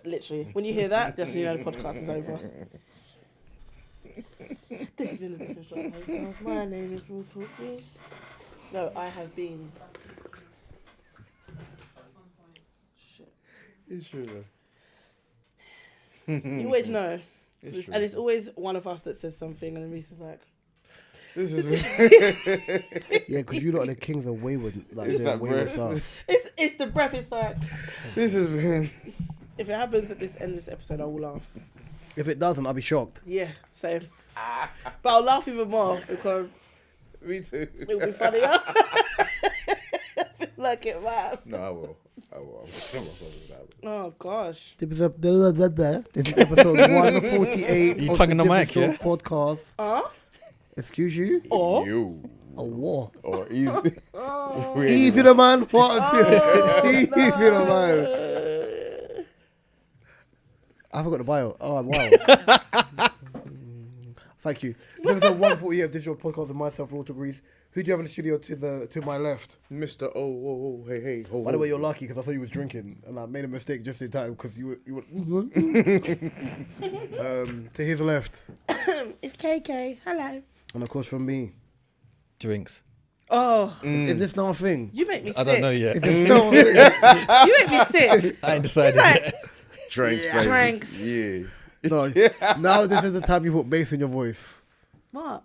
Literally, when you hear that, that's when you know the podcast is over. This has been a different shot podcast. My name is Raw Talkie. No, I have been. Shit. It's true though. You always know. It's true. And it's always one of us that says something, and then Reese is like, This is Yeah, because you lot are the kings of wayward, like It's doing that wayward breath. stuff. it's the breath. It's like, This has been. if it happens at this end of this episode, I will laugh. If it doesn't, I'll be shocked. Yeah, same. But I'll laugh even more because Me too. it'll be funnier. I feel like it, man. No, I will. I'm myself with that. Oh gosh. This is episode 148 You of tonguing the mic, Different Short podcast. Excuse you? Or You. A war. Or easy. Easy the man. What? Easy the man. I forgot the bio. Oh, wow. Thank you. This is episode 148 of Digital Podcast with myself, Raw Grease. Who do you have in the studio to my left? Mr. Oh, hey. Oh, By the way, you're lucky because I saw you was drinking and I made a mistake just in time because you were to his left. it's KK. Hello. And of course from me. Drinks. Oh, Is this now a thing? you make me sick. I don't know yet. Is this now a thing? You make me sick. I ain't decided It's like- yet. Drinks, Yeah. baby. Drinks. Yeah. No, now this is the time you put bass in your voice. What?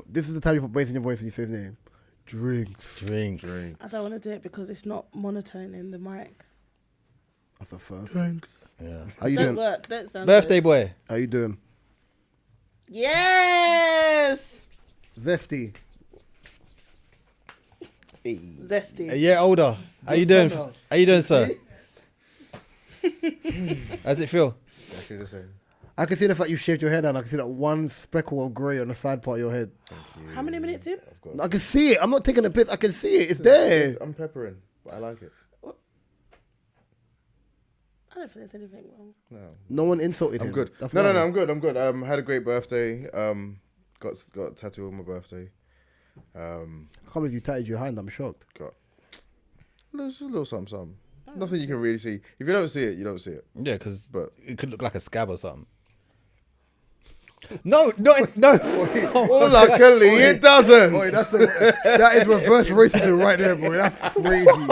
This is the time you put bass in your voice when you say his name. Drinks. Drinks. I don't want to do it because it's not monotone in the mic. That's the first. Drinks. Yeah. How you Don't doing? work. Don't sound Birthday good. boy. How you doing? Yes. Zesty. Zesty. A year older. How you doing? How How you doing, sir? How's it feel? Actually the same. I can see the fact you shaved your head and I can see that one speckle of grey on the side part of your head. How many minutes in? I can see it. I'm not taking a piss. I can see it. It's there. I'm peppering, but I like it. I don't think there's anything wrong. No. No one insulted I'm him. good. That's No, why. I'm good. Had a great birthday. Got a tattoo on my birthday. I can't believe you tatted your hand. I'm shocked. Got just a little something. Nothing you can really see. If you don't see it, you don't see it. Yeah, because But it could look like a scab or something. No. well, luckily it doesn't. Boy, that is reverse racism right there, boy. That's crazy.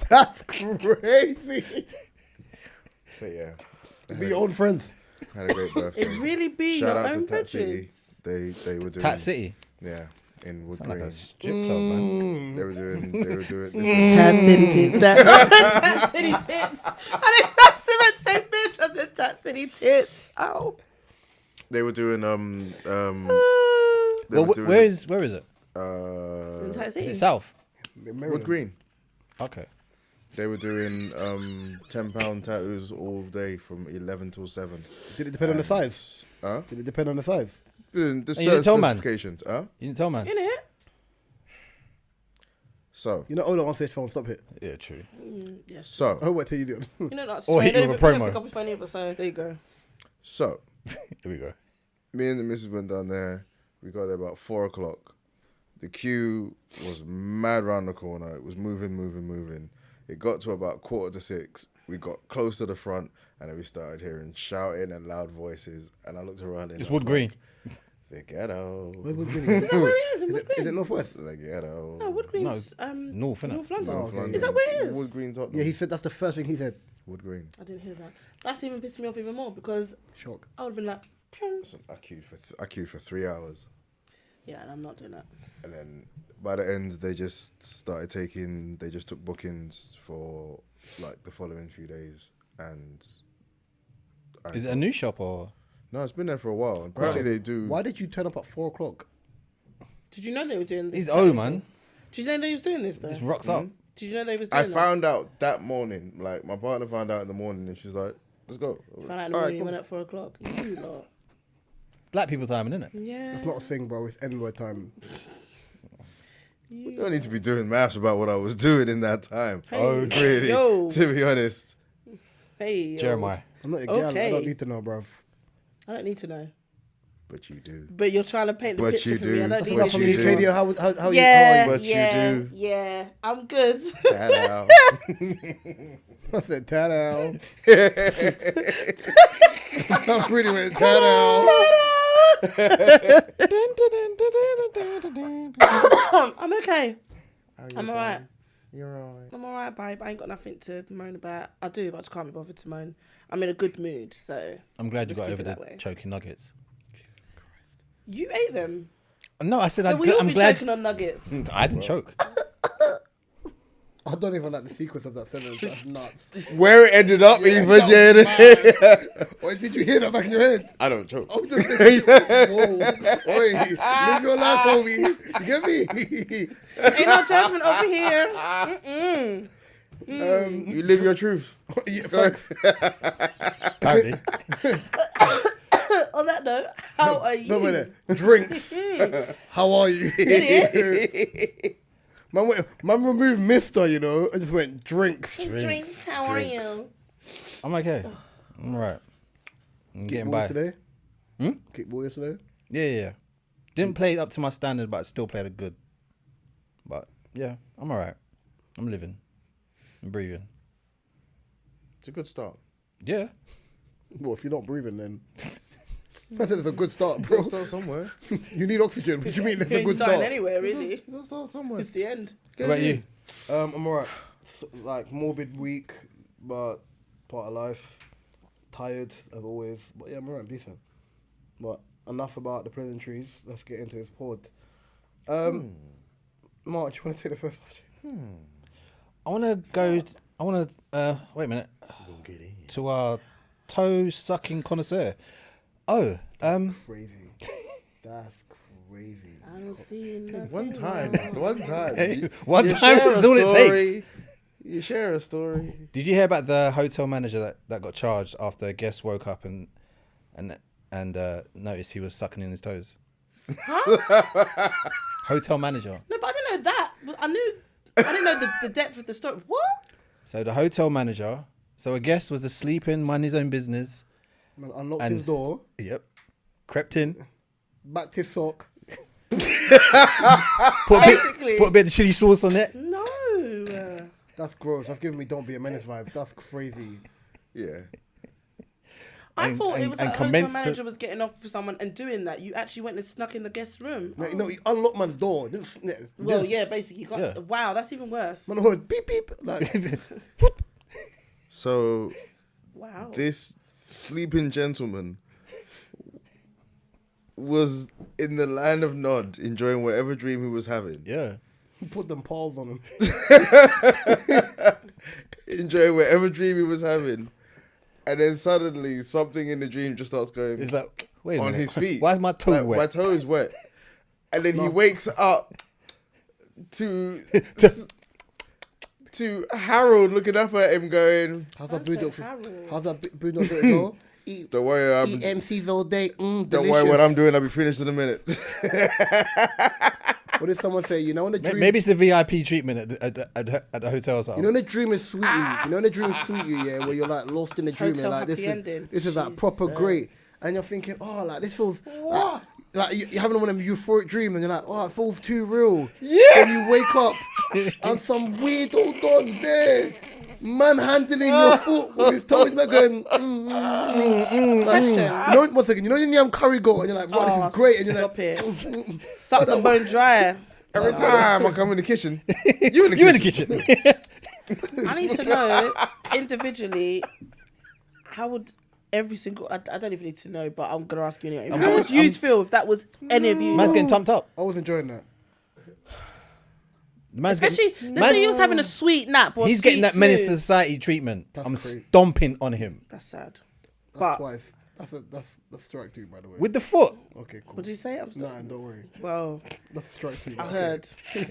That's crazy. But yeah, Be your old friends. had a great birthday. It really be Shout your out own to Tat City. veterans. They were doing Tat City. Yeah, in Wood Sound like Green. a strip club, man. They were doing. Tat City tits. Tat City tits. I didn't say bitch. I said Tat City tits. Oh. They were doing they Well, were doing, where is it? In Tat Is City. it south? Wood Green. Okay. They were doing £10 tattoos all day from 11 till 7. Did it depend on the size? Huh? Did it depend on the size? The you certain didn't tell man? specifications. Huh? You didn't tell man? In it? So You know, hold on stage phone. Stop it. Yeah, true. Yes. so Oh, what till you do? You know that's Or fine. hit you Don't with a even promo. pick up his phone either, so there you go. so Here we go. me and the missus went down there. We got there about 4 o'clock. The queue was mad round the corner. It was moving. It got to about 5:45. We got close to the front, and then we started hearing shouting and loud voices. And I looked around. And It's I Wood was Green. like, the ghetto. Where's Wood Green? Is that where it is? In Wood Is Green? it northwest? The ghetto. No, Wood Green's North, innit? North London. Oh, okay. London. Is that where it is? Wood Green Tottenham. Yeah, he said that's the first thing he said. Wood Green. I didn't hear that. That's even pissed me off even more because Shock. I would have been like, "Ping." Listen, I queued for 3 hours. Yeah, and I'm not doing that. And then by the end, they just took bookings for like the following few days. And Is it a new shop or? No, it's been there for a while. Apparently they do. Why did you turn up at 4 o'clock? Did you know they were doing this? He's old, man. Did you know they was doing this though? Just rocks up. Did you know they was doing I found out that morning. Like my partner found out in the morning, and she's like, "Let's go." that? Found out in the All morning, you cool. went at 4 o'clock. You lot. Black people timing, innit? Yeah. That's not a thing, bro. It's N-word time. You don't need to be doing maths about what I was doing in that time. Hey, Really, yo. to be honest. Hey, yo. Jeremiah. I'm not a girl. I Okay. don't need to know, bruv. I don't need to know. But you do. But you're trying to paint the But picture you for me. I do. don't That's need not this from you the shit. do. UK. How are you? Yeah, But you yeah, do. yeah. I'm good. Hello. I said tat out. I'm pretty with tat out. I'm okay. I'm alright. You're alright. I'm alright, babe. I ain't got nothing to moan about. I do, but I just can't be bothered to moan. I'm in a good mood, so. I'm glad you Let's got keep over it the that way. choking nuggets. You ate them. No, I said So we all I'm be glad. choking on nuggets. I didn't choke. I don't even like the sequence of that sentence. That's nuts. Where it ended up, even, that Jada. was Wait, did you hear that back in your head? I don't choke. I'm just whoa. Oi, live your life, homie. You get me? Ain't no judgment over here. You live your truth. Yeah, thanks. Apparently. On that note, how are you? No minute. Drinks. How are you? Man removed Mister, you know. I just went drinks. Drinks, how are you? I'm okay. I'm alright. I'm getting Kickball by. today? Hmm? Kickball yesterday? Yeah. Didn't play up to my standard, but still played it good. But yeah, I'm alright. I'm living. I'm breathing. It's a good start. Yeah. Well, if you're not breathing, then I said it's a good start, bro. Gotta start somewhere. You need oxygen. What do you mean it's You a ain't good starting start? anywhere, really. You gotta start somewhere. It's the end. What about you? I'm alright. Like morbid week, but part of life. Tired as always, but yeah, I'm alright, decent. But enough about the pleasantries. Let's get into this pod. March, you want to take the first option? I want to go. Wait a minute. To our toe sucking connoisseur. Oh, Crazy. That's crazy. I don't see nothing. One time. One time. Hey, one You time share is a all it story, takes. You share a story. Did you hear about the hotel manager that got charged after a guest woke up and noticed he was sucking in his toes? Huh? Hotel manager. No, but I didn't know that. But I didn't know the depth of the story. What? So the hotel manager. So a guest was asleep in, mind his own business. Man unlocked And- his door, Yep. Crept in. backed his sock. Basically. Put a bit of chili sauce on it. No. That's gross. That's giving me Don't Be a Menace vibes. That's crazy. Yeah. I And- thought it and- was and like a hotel commenced to- manager was getting off for someone and doing that. You actually went and snuck in the guest room. No, you know, he unlocked man's door. Well, yeah, basically. You got, Yeah. Wow, that's even worse. Man heard beep beep. Like, So Wow. this sleeping gentleman was in the land of Nod, enjoying whatever dream he was having. Yeah. put them paws on him. Enjoying whatever dream he was having. And then suddenly something in the dream just starts going It's like, wait a on minute. his feet. Why is my toe Like, wet? My toe is wet. And then he wakes up to Harold looking up at him going, How's that That's so boot Harold. How's that boot go? Eat don't worry, MCs all day. don't worry what I'm doing, I'll be finished in a minute. What did someone say? You know when the dream, Maybe it's the VIP treatment at the hotel or something. you know when the dream is sweet you. You know when the dream is sweet you, yeah, where you're like lost in the dream Hotel and like happy ending. this is like proper great, and you're thinking, oh, like this feels like you're having one of them euphoric dreams, and you're like, oh, it feels too real. Yeah. Then you wake up and some weird old dog there, manhandling your foot with his toes back going. Question. No, one second. You know when you have curry goat and you're like, wow, this is great, and you're Stop like, it. Suck the bone dry. Every time I come in the kitchen, you in the You in kitchen. the kitchen. I need to know individually how would every single. I don't even need to know, but I'm gonna ask you anyway. How would you feel if that was any of you? Man's getting tumped up. I was enjoying that. Man's Especially, getting, let's say he was having a sweet nap. Or he's sweet getting that menace to snooze. society treatment. That's I'm crazy. stomping on him That's sad. That's But twice. That's strike two, by the way. with the foot. Okay, cool. what did you say? I'm still. Nah, don't worry. Well, That's strike two. I okay. heard.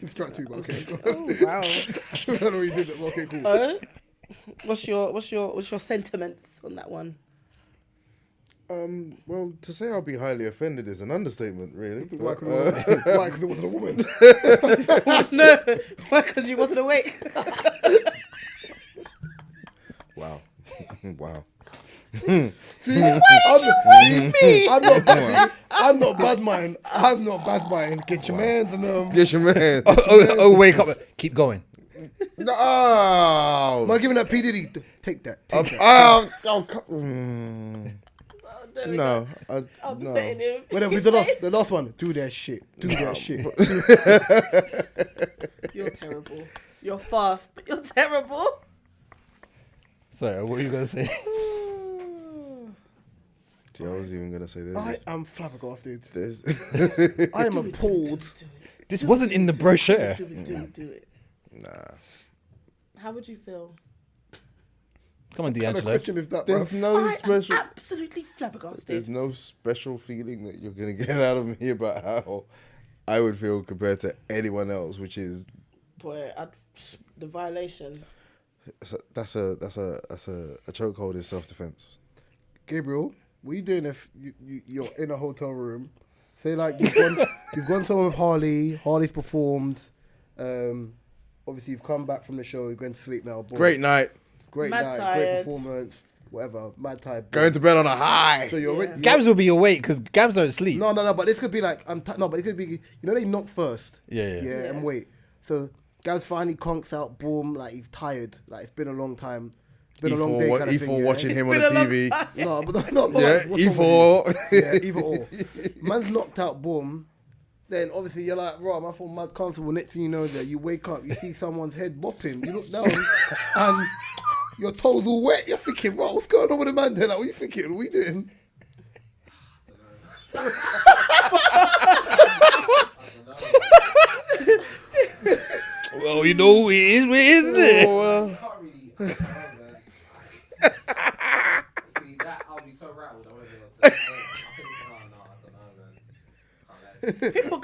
Strike two, but okay. Oh wow. I don't know what you did. But okay, cool. What's your sentiments on that one? Well, to say I'll be highly offended is an understatement, really. Why? But, Because it wasn't a woman. No, why? Because you wasn't awake. wow. Wow. See, I'm not bad mind. I'm not bad mind. Get your mans and Get your man. Oh, wake up. Keep going. No. man, giving that P Diddy. Take that. Take that. No. Upsetting him. Whatever. The last one. Do that shit. Do that shit. You're terrible. You're fast, but you're terrible. Sorry, what were you gonna say? Gee, I was even gonna say this. I am flabbergasted. This. I am appalled. This wasn't in the brochure. Do it. Nah. How would you feel? Come on, What kind of D'Angelo. question is that, There's bro? no I am special. absolutely flabbergasted. There's no special feeling that you're gonna get out of me about how I would feel compared to anyone else, which is Boy, the violation. that's a chokehold in self-defense. Gabriel, what are you doing if you're in a hotel room? Say like you've gone somewhere with Harley. Harley's performed. Obviously you've come back from the show. You're going to sleep now. Boom. Great night. Great Mad night. tired. Great performance. Whatever. Mad tired. Going to bed on a high. So you're Yeah. Gabs will be awake because Gabs don't sleep. No, but this could be like no, but it could be. You know they knock first. Yeah. And wait. So Gabs finally conks out. Boom. Like he's tired. Like it's been a long time. It's been a long day. Kind of thing, yeah? watching him on the been a long TV. time. No, but not Yeah, like, what's wrong with E4. you? Yeah, either or. Man's knocked out, boom. Then obviously you're like, right, I feel mad comfortable. Next thing you know, that you wake up, you see someone's head bopping. You look down, and your toes all wet. You're thinking, right, what's going on with the man there? Like, what are you thinking? What are we doing? Well, you know it is, isn't it? You can't really. I don't know, man. See that I'll be so rattled. I won't be able to. I don't know, man. People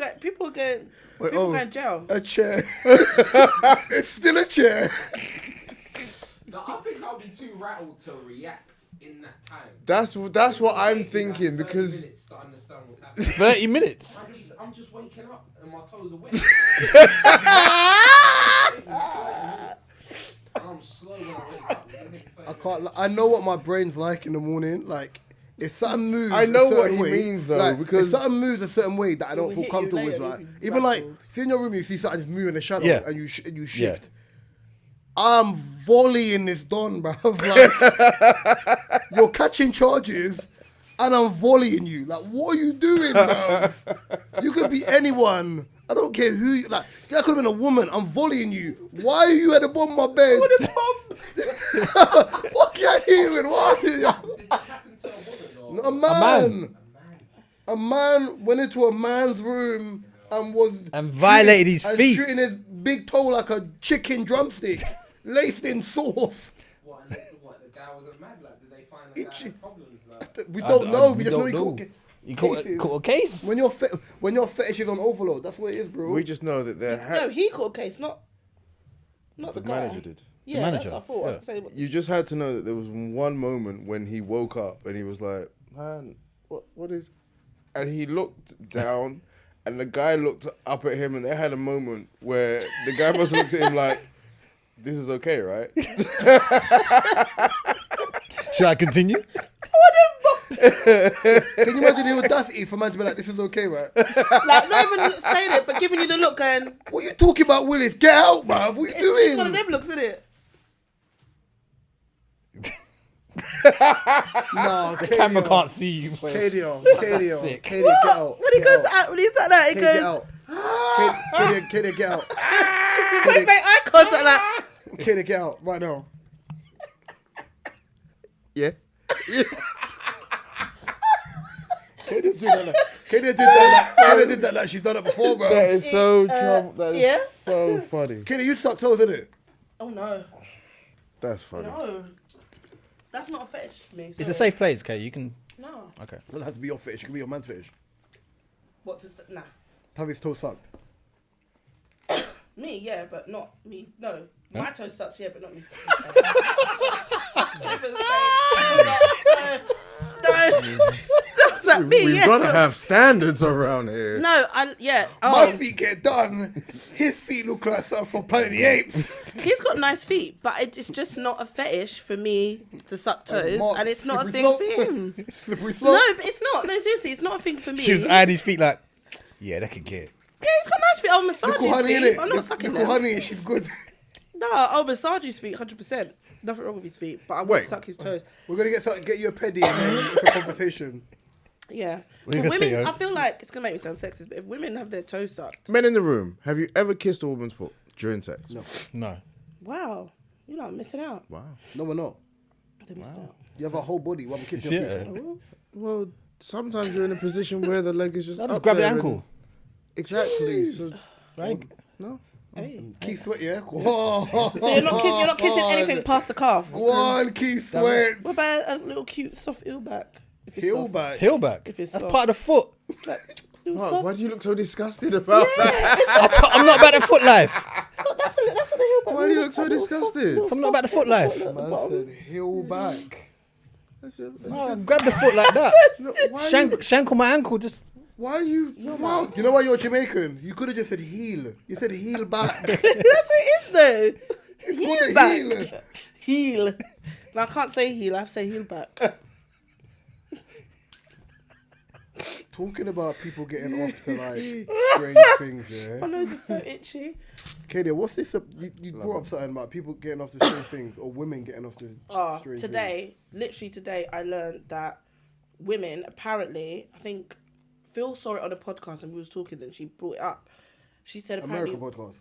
get Wait, people go in jail. A chair. It's still a chair. No, I think I'll be too rattled to react in that time. That's what I'm It'll take me, thinking like, 30 because minutes to understand what's happening. 30 minutes. I'm just waking up and my toes are wet. And I'm slow when I wake up. I can't. I know what my brain's like in the morning. Like if something moves, I know a certain what he way, means, though, like, because- if something moves a certain way that I don't will feel hit you comfortable with, later, like you'll be even like rattled. if you're in your room, you see something just moving in the shadow, Yeah. and you shift. I'm volleying this don, bruv. Like you're catching charges, and I'm volleying you. Like what are you doing, bruv? You could be anyone. I don't care who. Like that could have been a woman. I'm volleying you. Why are you at the bottom of my bed? Fuck you doing? What is it? Did this happen to a woman or? A man. A man went into a man's room and was And violated his and feet. treating his big toe like a chicken drumstick, laced in sauce. What? And the guy wasn't mad. Like, did they find the guy Itchy. had problems? Like, We don't know. We we just know don't he know. caught You caught cases. a case. When your fetish is on overload, that's what it is, bro. we just know that No, he caught a case, not the the guy. manager did. Yeah, manager, that's what I thought. I was yeah. gonna say, You just had to know that there was one moment when he woke up and he was like, "Man, what is?" And he looked down, and the guy looked up at him, and they had a moment where the guy must have looked at him like, "This is okay, right?" Should I continue? Can you imagine the audacity for man to be like, "This is okay, right?" like not even saying it, but giving you the look, going, What you talking about, Willis? Get out, bruv. What you it's one of doing? them looks, isn't it? Nah, The camera can't see you. Boy. KDO, Sick. get out. When he get goes out. out, when he's like that, he Katie, get goes, out. Katie, get out. wait, make eye contact, like, Katie, get out right now. Yeah. Katie did that. Katie did that like she's done it before, bro. That is so trouble. That is yeah. so funny. Katie, you suck toes, innit? oh no, That's funny. no, that's not a fetish for me. It's a sorry. safe place, okay? You can. No, Okay. It doesn't have to be your fetish. It can be your man's fetish. what to nah. Have his toe sucked. Me, yeah, but not me. No, my toe sucks, yeah, but not me. No. I was like, We've got to have standards around here. No, My feet get done. His feet look like something from Planet of the Apes. He's got nice feet, but it's just not a fetish for me to suck toes, Mark, and it's not a slippery thing slope. for him. Slippery slope. No, but it's not. No, seriously, it's not a thing for me. She was eyeing his feet like, yeah, that could get. Yeah, he's got nice feet. I'll massage Little his honey, feet. innit? I'm not sucking Little them. honey, and she's good. No, I'll massage his feet 100%. Nothing wrong with his feet, but I won't Wait. suck his toes. We're gonna get you a pedi and then it's a conversation. Yeah. What you For gonna say, women, yo? I feel like it's going to make me sound sexist, but if women have their toes sucked, Men in the room, have you ever kissed a woman's foot during sex? No, No. wow, you're not missing out. Wow. no, we're not. They're missing out. You have a whole body. One kiss your Yeah. feet. Well, sometimes you're in a position where the leg is just. I just up grab the there ankle. and- Exactly. So, Right? no. Hey. Keith Sweat, yeah. Go on. So you're not kissing anything past the calf. Go on, Keith Sweat. What about a little cute soft heel back? If it's Heel soft. back. Heel back. If it's That's soft. part of the foot. It's like, little Mark, soft. why do you look so disgusted about that? I'm not about the foot life. That's what the heel back. Why do you look so disgusted? I'm not about the foot life. Man said heel back. No, grab the foot like that. Shank on my ankle. Just Why are you? Wow. You know why you're Jamaicans? You could have just said heel. You said heel back. That's what it is though. It's called a back. heel. Heel. No, I can't say heel. I have to say heel back. Talking about people getting off to like strange things, yeah. My nose is so itchy. Kadia, what's this? You brought up something about people getting off to strange things or women getting off to strange Literally today, I learned that women apparently, I think Phil saw it on a podcast and we was talking and she brought it up. She said things. apparently, American podcast.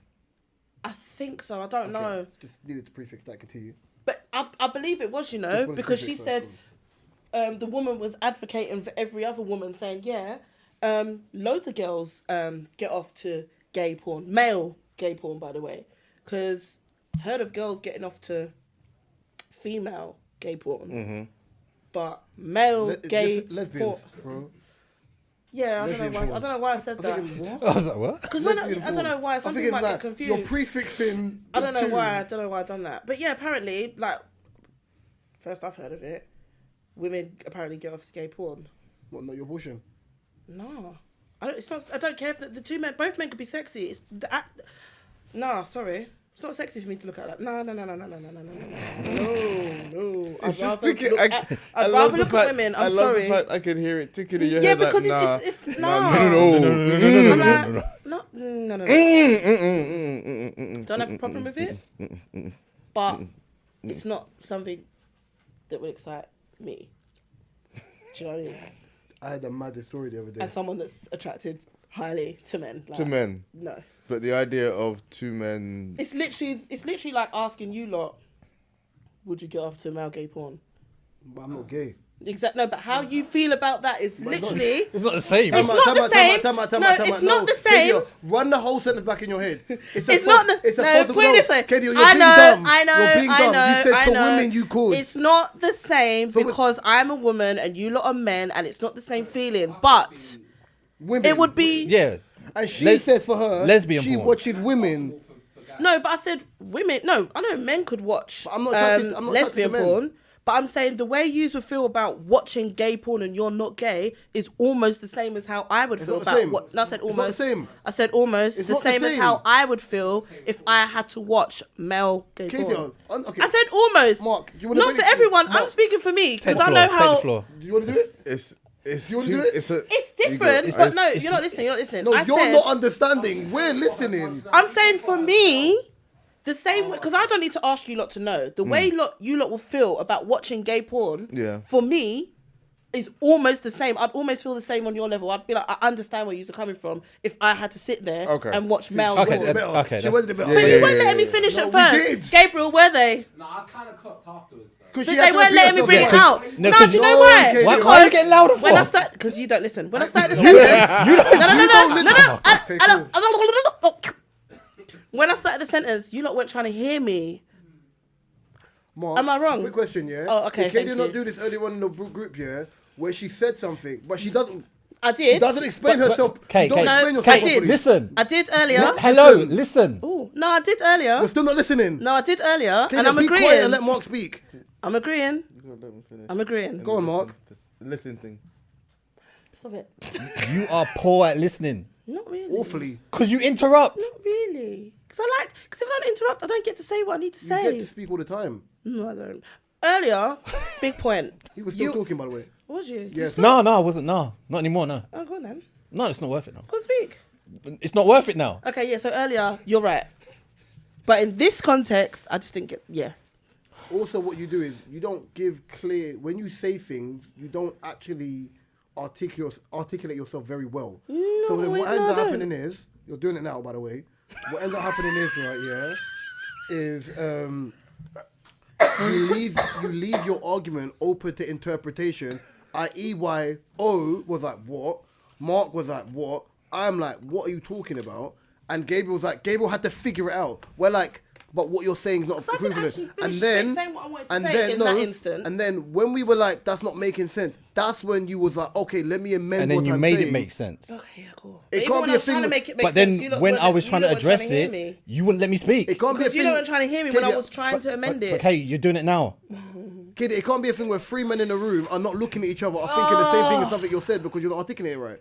I think so, I don't know. Just needed to prefix that. Continue. But I believe it was, you Just know, wanted to because she prefix said that. the woman was advocating for every other woman saying, yeah, loads of girls get off to gay porn. Male gay porn, by the way. Because I've heard of girls getting off to female gay porn. Mm-hmm. But male gay lesbians, porn. bro. Yeah, Lesbian porn. I don't know why I said that. What? I was like, what? Because Lesbian I don't know porn. why. I'm Some thinking people might like, get you're confused. prefixing. I don't know the why. I two. don't know why I've done that. But yeah, apparently, like, first I've heard of it, women apparently get off to gay porn. What? Not your abortion. No, I don't. It's not. I don't care if the two men, both men could be sexy. It's the act. No, sorry. It's not sexy for me to look at that. No. I'd It's just rather thinking. look I'd rather look at women. I'm sorry. The fact I can hear it ticking in your Yeah, head. because like, it's nah. no. No. No. Mm. Don't have a problem with it, but it's not something that would excite me. Do you know what I mean? I had a mad story the other day. As someone that's attracted highly to men. Like, To men. No. But the idea of two men. It's literally like asking you lot, would you get off to male gay porn? But I'm not gay. Exactly. No, but how you feel about that is literally. It's not the same. It's not the same. No, it's not the same. Kadia, run the whole sentence back in your head. It's not the. It's a No, false- put it this way. Kadia, you're I being know, dumb. I know, You're being I dumb. know. You said I to know. women you could. It's not the same So because I'm a woman and you lot are men, and it's not the same feeling. But Women. it would be. Yeah. And she said for her, lesbian she porn. watches women. No, but I said women. No, I know men could watch But I'm not attracted- I'm not attracted lesbian to men. porn. But I'm saying the way you would feel about watching gay porn and you're not gay is almost the same as how I would feel not the about same. what. No, I said It's not almost. the same. I said almost It's the not the same as same. how I would feel if I had to watch male gay Kadia, porn. okay. I said almost. Mark, you wanna not bring for it- everyone. I'm Mark, speaking for me Take because the I floor. know Take how the floor. You want to do it? It's You wanna too, do it? it's a. it's you different. go- But no, it's- you're not listening. You're not listening. No, I you're said, not understanding. We're listening. I'm saying for me, the same because I don't need to ask you lot to know the way you lot will feel about watching gay porn. Yeah. For me, is almost the same. I'd almost feel the same on your level. I'd be like, I understand where you're coming from if I had to sit there Okay. and watch male Okay, porn. Better. Okay, She that's- wasn't better. But Yeah, you yeah, weren't yeah, letting me yeah. finish No, at we first. did. Gabriel, were they? No, I kind of clocked afterwards. Though. Because But she had they to weren't repeat letting me herself. bring it Yeah. out. No, No, 'cause do you know no, why? okay, Why Because are you getting louder when I for? start, because you don't listen. When I started the sentence, Okay, cool. when I started the sentence, you lot weren't trying to hear me. Mark, Am I wrong? Quick question, yeah? Oh, okay, Did thank Kadia not you. do this earlier on in the group, yeah? Where she said something, but she doesn't. I did. She doesn't explain herself. Kate, You don't Kate, explain No, yourself I did. properly. Listen. I did earlier. Hello, listen. Ooh, no, I did earlier. You're still not listening. No, I did earlier, Kadia, and I'm be quiet agreeing. and let Mark speak. I'm agreeing. Let me finish. I'm agreeing. Go on, Mark. Listen thing. Stop it. You are poor at listening. Not really. Awfully. Because you interrupt. Not really. Because if I don't interrupt, I don't get to say what I need to You say. get to speak all the time. No, I don't. Earlier, big point. He was still talking, by the way. Was you? Yes. No, I wasn't. No, not anymore. No, Oh, go on then. no, it's not worth it now. Go on, speak. It's not worth it now. Okay, yeah, so earlier, you're right. But in this context, I just didn't get, yeah. Also, what you do is you don't give clear, when you say things, you don't actually articulate yourself very well. So then what ends up happening is, you're doing it now, by the way. What ends up happening is, right, yeah, is you leave your argument open to interpretation, i.e. why O was like, what? Mark was like, what? I'm like, what are you talking about? And Gabriel was like, Gabriel had to figure it out. We're like, but what you're saying is not So I didn't equivalent. actually And finish then, saying what I wanted to say in that instant. and then when we were like, that's not making sense, that's when you was like, okay, let me amend And then what you I'm made saying. it make sense. Okay, yeah, cool. It But can't even when be I a was trying to thing- make it make But sense, then you lot when weren't- I was you trying lot to weren't address to hear it, me. you wouldn't let me speak. It can't be a Because you thing. lot weren't trying to hear me when I was trying to amend it. Okay, you're doing it now. Kid, it can't be a thing where three men in a room are not looking at each other, are thinking the same thing as something you said because you're not articulating it right.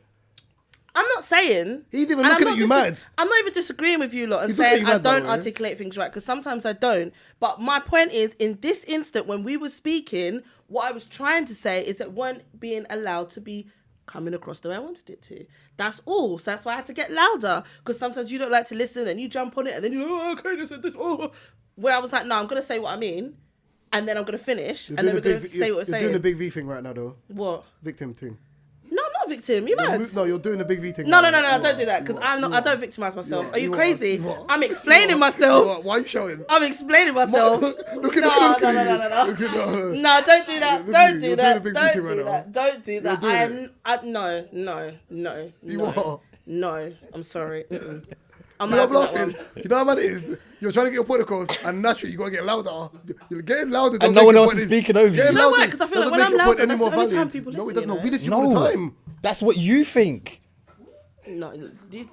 I'm not saying. He's even and looking I'm at you not mad. I'm not even disagreeing with you lot and He's looking at saying you I mad, by the don't way. articulate things right because sometimes I don't. But my point is, in this instant, when we were speaking, what I was trying to say is that weren't being allowed to be coming across the way I wanted it to. That's all. So that's why I had to get louder because sometimes you don't like to listen and you jump on it and then you oh, okay, this is this. Oh. Where I was like, no, I'm going to say what I mean and then I'm going to finish and then we're going to say what we're You're saying. doing the big V thing right now, though. What? Victim thing. No, I'm not a victim. You mad? No, you're doing the big V thing. No, right no, now. don't do that because I'm not. I don't victimize myself. Are you You are. crazy? You are. I'm explaining myself. Why are you shouting? I'm explaining myself. Look at No, look no, no, at no, you. no, no. Look at that. No, don't do that. Look at Don't you. do You're that. doing a big Don't meeting do right now. that. Don't do that. doing No. You are. No. I'm sorry. I'm You're not not having that laughing. one. You know how mad it is? You're trying to get your point across, and naturally you gotta get louder. You're getting louder. And no one else is speaking over you. Getting You know louder why? 'Cause I feel like doesn't when make I'm your point louder, any that's more the only time valid. people No, it listen, doesn't. you No, we know? listen all the No, time. that's what you think. No, these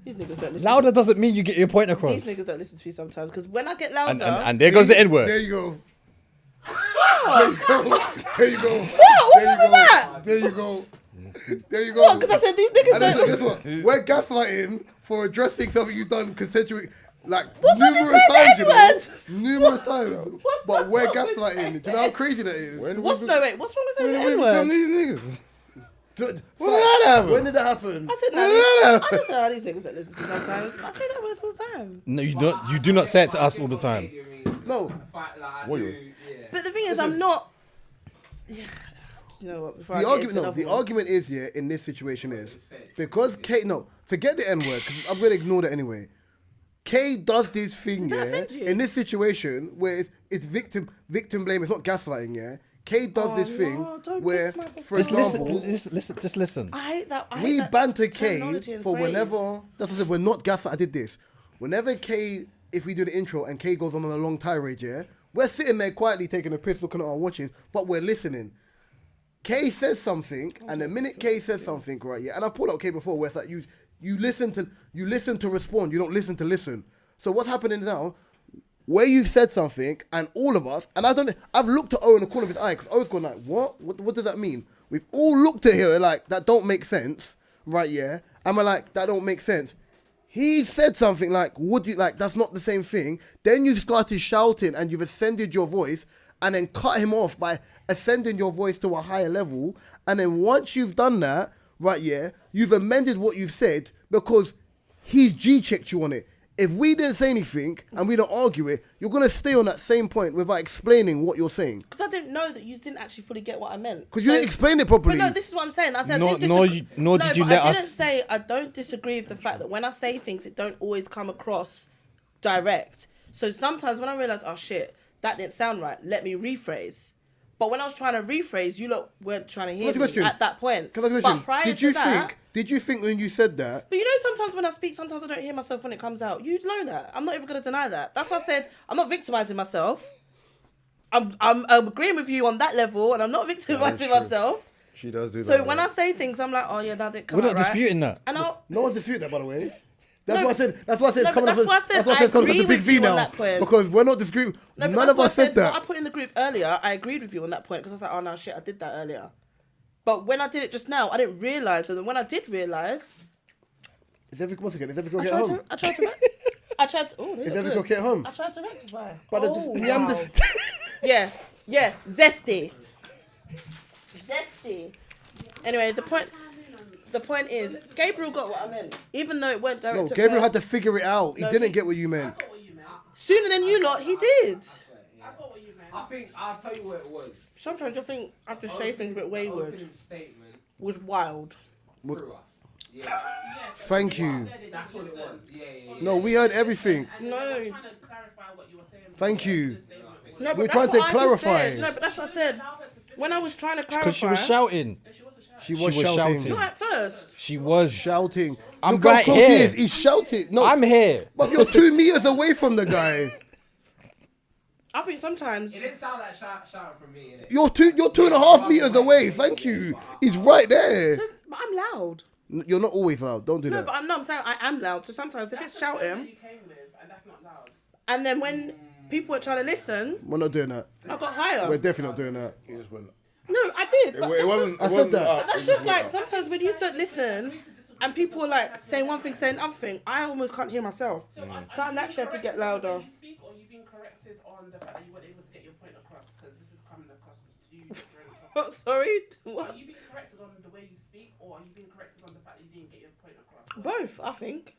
niggas don't listen. Louder doesn't mean you get your point across. These niggas don't listen to me sometimes because when I get louder. And there goes the N There word. you go. There you go. There you go. What? What's There wrong you with go. that? There you go. There you go. What? Because I said these niggas And listen, don't. guess what? We're gaslighting for addressing something you've done consensually, like What's wrong with numerous saying times, the you know? N-word? Numerous times. What's But wrong we're with gaslighting. Do you know how crazy that is? What's wrong with saying the When N we word? become these niggas. When did that happen? When did that happen? I said When no. did that I happen? just say these niggas that listen to me sometimes. I say that word all the time. No, you don't. You do not say it to us all the time. No. But the thing is, I'm not. Yeah. You know what? Before I The get argument, into no, another the one. argument is, yeah, in this situation is, because K, no, forget the N word, because I'm going to ignore that anyway. K does this thing, Did that yeah, offend you? in this situation where it's victim blame, it's not gaslighting, yeah. K does Oh, this thing no, don't where, victimize for Just yourself. example, just listen. I hate that. I hate we that banter K terminology and for phrase. whenever, that's what I said, we're not gaslight, I did this. Whenever K, if we do the intro and K goes on a long tirade, yeah, we're sitting there quietly taking a piss, looking at our watches, but we're listening. K says something, and the minute K says something, right, yeah, and I've pulled out K before, where it's like you listen to respond, you don't listen to listen. So what's happening now, where you've said something, and all of us, and I've looked at O in the corner of his eye, because O's gone like, what does that mean? We've all looked at him like, that don't make sense, right, yeah, and we're like, that don't make sense. He said something like, that's not the same thing. Then you started shouting and you've ascended your voice and then cut him off by ascending your voice to a higher level. And then once you've done that, right, yeah, you've amended what you've said because he's G-checked you on it. If we didn't say anything and we don't argue it, you're going to stay on that same point without explaining what you're saying. Because I didn't know that you didn't actually fully get what I meant. Because you didn't explain it properly. But no, this is what I'm saying. I said Nor- I didn't nor disagree. you- nor did you but let I didn't us- say I don't disagree with the fact that when I say things, it don't always come across direct. So sometimes when I realise, oh shit, that didn't sound right, let me rephrase. But when I was trying to rephrase, you lot weren't trying to hear Can I ask you a me question? at that point. Can I ask you a But question? prior Did to you that, Did you think when you said that? but you know, sometimes when I speak, sometimes I don't hear myself when it comes out. You know that. I'm not even going to deny that. That's why I said I'm not victimizing myself. I'm agreeing with you on that level, and I'm not victimizing true. myself. She does do that. So when I say things, I'm like, oh yeah, that didn't come We're out not right. disputing that. And I'll, No one's disputing that, by the way. That's No, what I said. That's why I said. no, it's coming but that's up why I as- said that's why I I said it's coming up as a agree big with V you on now that point. because we're not disagreeing. No, but None that's of what us said What I that. put in the group earlier, I agreed with you on that point because I was like, oh no, shit, I did that earlier. But when I did it just now, I didn't realise. And then when I did realise, Is every girl I get tried home? to. Oh, they Is look every good. girl get home? I tried to rectify. But I just Yeah, zesty. Anyway, the point is, Gabriel got what I meant, even though it weren't direct. No, at Gabriel first. had to figure it out. He No, didn't he- get what you meant. Sooner than you lot, he did. I think I'll tell you what it was. Sometimes I think I have to say things a bit wayward. Opening statement Was wild. through us. Yeah, Thank you. that's what it was. Yeah. No, we heard everything. No. Trying to clarify what you were saying. Thank you. No, but We're that's trying to what I just clarify. said. No, but that's what I said. When I was trying to clarify. Because she was shouting. She She was was shouting. shouting. Not at first. She was. Shouting. I'm Look how right close he here. is. He's shouting. No, I'm here. but you're 2 meters away from the guy. I think sometimes. It didn't sound like shouting from me, innit? You're 2.5 meters away. Thank you. He's right there. But I'm loud. You're not always loud. Don't do No, that. but I'm saying I am loud. So sometimes if it's shouting, You came with, and that's not loud. and then when people are trying to listen, We're not doing that. I got higher. We're definitely not doing that. He just went. No, I did. But It that's wasn't. just- I said that. Up, that's it just like went up. sometimes when you don't listen, and people are like saying one thing, saying other thing, I almost can't hear myself. So I naturally have to get louder. You speak, or you've been corrected on the fact that you weren't able to get your point across because this is coming across as too different. What? Sorry. Are What? you being corrected on the way you speak, or are you being corrected on the fact that you didn't get your point across? Both, I think.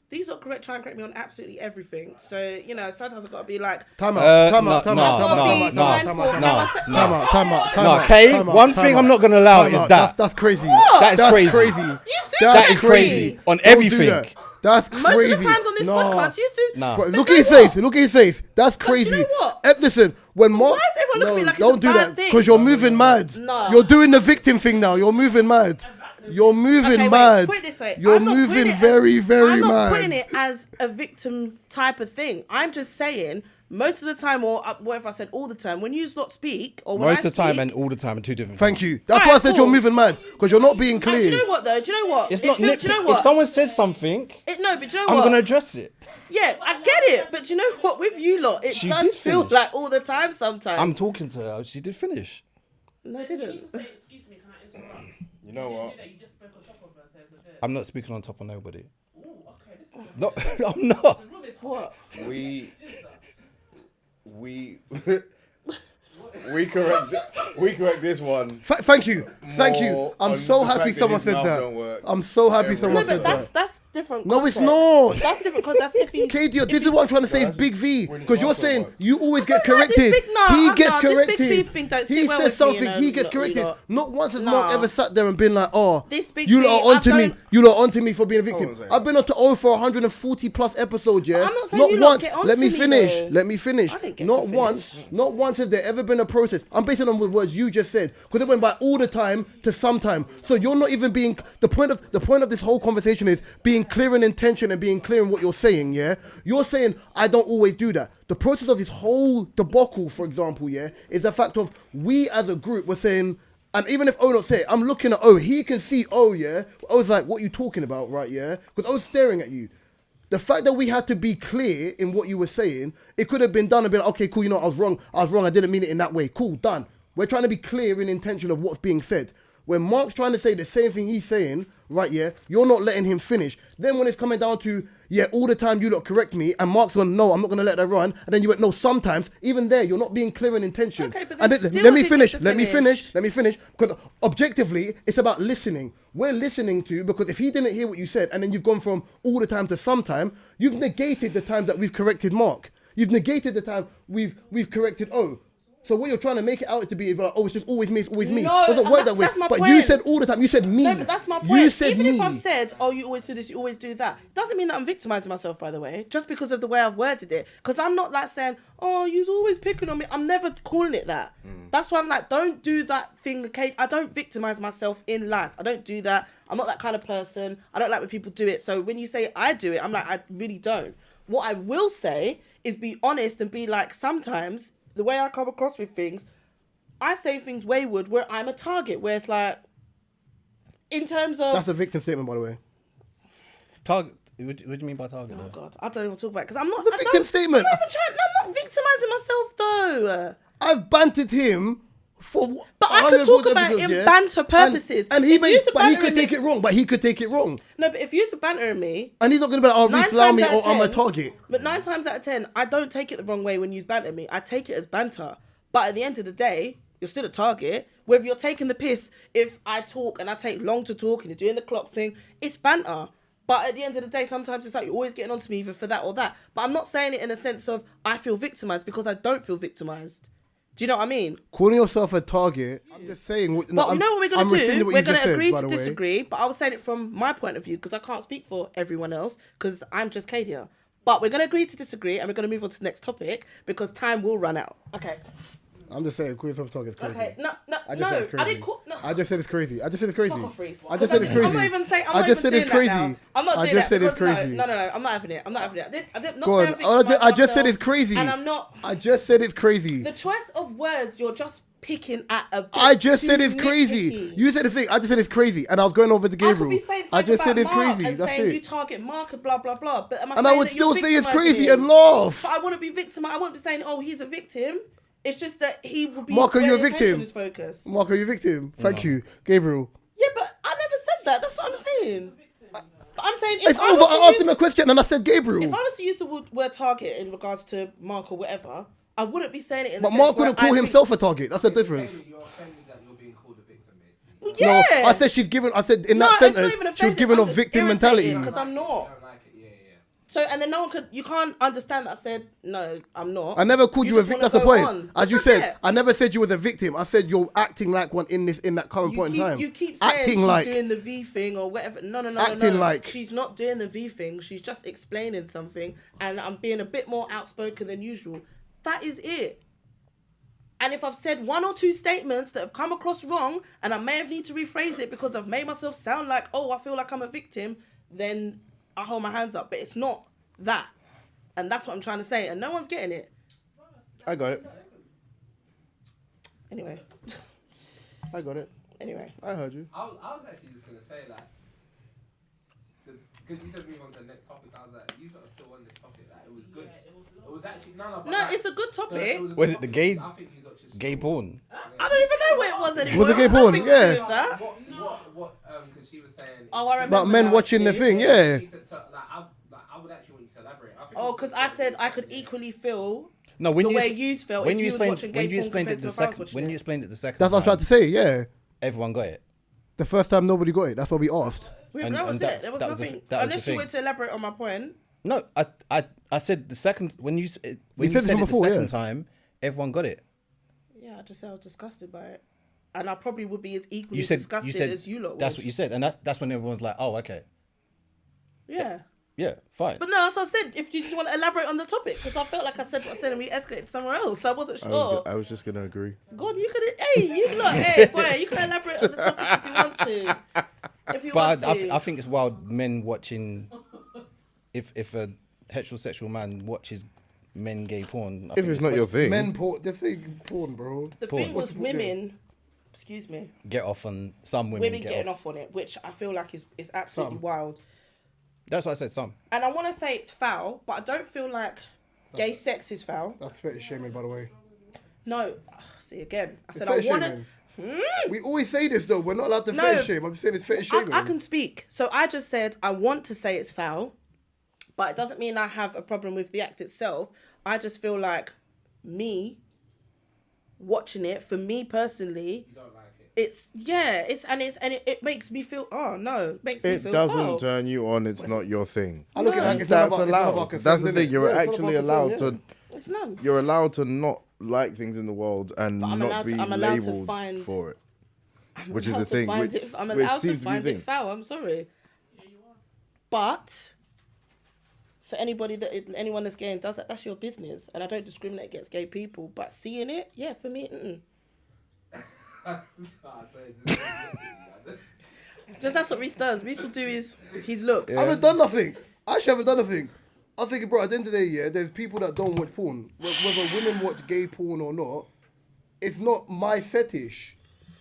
These are correct. Try and correct me on absolutely everything. So you know, sometimes I've got to be like, Time out. Time no, out. Time no, out. I've got Time to out. be Time out. mindful. Time Now out. I said- Time out. Time out. Time No, out. Kay, Time out, one time thing out. I'm not going to allow Time is out. that. That's crazy. That's crazy. crazy. You used to That that is crazy. On Don't do everything. that. That's Most crazy. of the times on this podcast, you used to. Nah. Bro, But look you at his know face. Look at his face. That's crazy. you know what? Listen, when Mark. Why is everyone looking at me like it's don't a do bad that thing? because you're moving mad. No. You're doing the victim thing now. You're moving mad. You're moving Okay, wait, mad. put it this way. You're I'm not putting moving it as- very, very I'm not mad. putting it as a victim type of thing. I'm just saying, most of the time, or whatever I said, all the time, when you not speak, or when Most I of the time speak- and all the time are two different Thank things. you. That's Alright, why I said you're cool. moving mad because you're not being And do clear. you know what though? Do you know what? It's It not feels- nitpick. do you know If what? someone says something, No, but do you know I'm what? going to address it. Yeah, I get it, but do you know what? With you lot, it She does did feel finish. like all the time sometimes. I'm talking to her. She did finish. No, I You need didn't. to say, excuse me, can I interrupt? You know what? You that you just spoke on top of her, says a bit. I'm not speaking on top of nobody. Ooh, okay, this is No, I'm not. the room is What? We Jesus. we we correct this one. Thank you. Thank you. More I'm on so the happy fact that someone his said mouth that. don't work. I'm so happy Every- someone No, said but that. that's different. No, it's context. not. That's different because that's if he. KD, this is what I'm trying to say is big V. When Because his you're mouth don't saying work. you always get don't like this corrected. big- nah, He nah, gets this big corrected. V thing don't sit He well says with me, something, you know, he gets you corrected. lot. Not once has Nah. Mark ever sat there and been like, oh, This big you V, lot are onto I've me. done- You lot are onto me for being a victim. Hold on a I've been on to for 140 plus episodes, yeah? I'm not saying you lot once. get onto Let me me, finish. though. Let me finish. I didn't get Not to once. finish. Not once has there ever been a process. I'm basing it on the words you just said. Because it went by all the time to sometime. So you're not even being the point of this whole conversation is being clear in intention and being clear in what you're saying, yeah? You're saying I don't always do that. The process of this whole debacle, for example, yeah, is the fact of we as a group were saying, and even if O don't say it, I'm looking at O, he can see O, yeah? O's like, what are you talking about, right, yeah? Because O's staring at you. The fact that we had to be clear in what you were saying, it could have been done and been like, okay, cool, you know, I was wrong, I didn't mean it in that way. Cool, done. We're trying to be clear in intention of what's being said. When Mark's trying to say the same thing he's saying, right, yeah, you're not letting him finish. Then when it's coming down to, yeah, all the time you lot correct me, and Mark's gone, no, I'm not going to let that run, and then you went, no, sometimes, even there, you're not being clear in intention. Okay, but and then then, still let me didn't finish, get to let me finish, because objectively, it's about listening. We're listening to, because if he didn't hear what you said, and then you've gone from all the time to sometime, you've negated the times that we've corrected Mark. You've negated the time we've corrected O. So what you're trying to make it out to be is like, oh, it's just always me, it's always me. No, It doesn't work that way. that's my But point. you said all the time, you said me. No, but that's my point. You said Even me. if I've said, oh, you always do this, you always do that, doesn't mean that I'm victimizing myself, by the way, just because of the way I've worded it. Because I'm not like saying, oh, you're always picking on me. I'm never calling it that. That's why I'm like, don't do that thing, okay? I don't victimize myself in life. I don't do that. I'm not that kind of person. I don't like when people do it. So when you say I do it, I'm like, I really don't. What I will say is be honest and be like, sometimes the way I come across with things, I say things wayward where I'm a target, where it's like, in terms of... That's a victim statement, by the way. Target. What do you mean by target? Oh though? God, I don't even talk about it because I'm not... The I victim don't- statement. I'm not victimizing myself though. I've bantered him For But I could 140 talk about it episodes, in banter purposes. And he If may, you're but he bantering could take me- it wrong. But he could take it wrong. No, but if you're bantering me, And he's not gonna be like, oh, 9 Reese, allow times me, out of or I'm a 10 target. But 9 times out of 10, I don't take it the wrong way when you banter me. I take it as banter. But at the end of the day, you're still a target. Whether you're taking the piss, if I talk and I take long to talk and you're doing the clock thing, it's banter. But at the end of the day, sometimes it's like you're always getting onto me either for that or that. But I'm not saying it in a sense of I feel victimized, because I don't feel victimized. Do you know what I mean? Calling yourself a target, I'm just saying. But you know what we're going I'm to rescinding do? what We're you going just to said, agree by to the way. disagree, but I was saying it from my point of view because I can't speak for everyone else because I'm just Kadia. But we're going to agree to disagree and we're going to move on to the next topic because time will run out. Okay. I'm just saying, calling yourself a target is crazy. Okay. No, I just said it's crazy. I didn't call... No. I just said it's crazy. I just said it's crazy. Fuck off, Reese. I just said it's crazy. I'm not even saying... I'm I not just even said it's doing that crazy. now. I'm not I doing just that said it's because crazy. No, I'm not having it. I'm not having it. I did not Go say on. anything I just said it's crazy. And I'm not... I just said it's crazy. The choice of words, you're just picking at a bit I just too said it's crazy. nitpicky. You said the thing. I just said it's crazy, and I was going over to I could Gabriel. be saying I something just about said it's Mark crazy. and That's saying you it. target Mark and blah blah blah. But am I And saying I would that you're still say it's victimising crazy him? and laugh. But I wouldn't be victimized. I wouldn't be saying, oh, he's a victim. It's just that he will be. Mark, are you where a the victim? attention is focused. Mark, are you a victim? Thank you, Gabriel. Yeah, but I never said that. That's what I'm saying. But I'm saying if It's I over. was to I asked use- him a question, and I said Gabriel. If I was to use the word target in regards to Mark or whatever, I wouldn't be saying it in. But the sense Mark where wouldn't call I think- himself a target. That's the difference. You're offended that you're being called a victim, basically. Yeah. No, I said she's given. I said in No, that it's not sentence, even she was offended. given I'm a just victim irritated mentality. because I'm You not. don't like it, yeah. So, and then no one could, you can't understand that I said, no, I'm not. I never called you a just victim. wanna That's the go point. on. As It's you not said, fair. I never said you was a victim. I said you're acting like one in that current point in time. You keep saying acting she's like doing the V thing or whatever. No. Acting no. like- She's not doing the V thing. She's just explaining something and I'm being a bit more outspoken than usual. That is it. And if I've said 1 or 2 statements that have come across wrong and I may have need to rephrase it because I've made myself sound like, oh, I feel like I'm a victim, then I hold my hands up. But it's not that. And that's what I'm trying to say. And no one's getting it. I got it. Anyway. I got it. Anyway. I heard you. I was actually just going to say, like, because you said move on to the next topic, I was like, you sort of still on this topic, like, it was good. It was actually, no, but No, like, it's a good topic. Was it the gay- I think you sort of just Gay porn. I don't even know what it was anymore. Was it gay It porn? something to do Yeah. with that. What, because she was saying. Oh, I remember. About men now, watching the actually. thing, yeah. I would actually want you to elaborate. I think Oh, because I said I could equally feel No, when the you way you felt when if you you was explained watching gay when you porn explained it compared the to if I was second watching when it. you explained it the second That's what I was time, trying to say. Yeah, everyone got it. the first time nobody got it. That's what we asked. That and was that- it. There was that was the- nothing. that was the Unless you thing. wanted to elaborate on my point. No, I said the second when you said said this it from before, the second yeah. time, everyone got it. Yeah, I just said I was disgusted by it. And I probably would be as equally You said disgusted you said as you lot that's would. what you said, and that's when everyone's like, oh, okay, Yeah. yeah, fine. But no, as I said, if you just want to elaborate on the topic, because I felt like I said what I said and we escalated somewhere else, so I wasn't sure. I was just gonna agree. Go on, you could, hey, you lot, hey, boy, you can elaborate on the topic if you want to. If you want But to. I think it's wild men watching. If a heterosexual man watches men gay porn, I If think it's not your thing, Men porn. Just say porn, bro. the porn. thing was women, excuse me, get off on some women, women get getting off. off on it, which I feel like is absolutely Some. wild. That's what I said. Some. And I want to say it's foul, but I don't feel like gay sex is foul. That's fetish shaming, by the way. No, see again, I It's said I fetish want to. shaming. We always say this though. We're not allowed to No. fetish shame. I'm just saying it's fetish shaming. I can speak. So I just said I want to say it's foul, but it doesn't mean I have a problem with the act itself. I just feel like me watching it, for me personally, you don't like it. it makes me feel it makes me it feel doesn't foul. turn you on. It's not your thing. I look at it like it's That's none of our allowed. concern, That's the innit? thing. You're Yeah, it's actually none of our allowed concern, to. It's none. You're allowed to not like things in the world and But I'm not allowed be to- I'm allowed to labeled find- for it, which is allowed the to thing. find Which, it, I'm which allowed to seems to be find the it thing. foul. I'm sorry. But for anyone that's gay and does that, that's your business. And I don't discriminate against gay people. But seeing it, yeah, for me, Just that's what Reese does. Reese will do his looks. I haven't done nothing. I actually haven't done nothing. I'm thinking, bro, at the end of the day, yeah, there's people that don't watch porn. Whether women watch gay porn or not, it's not my fetish.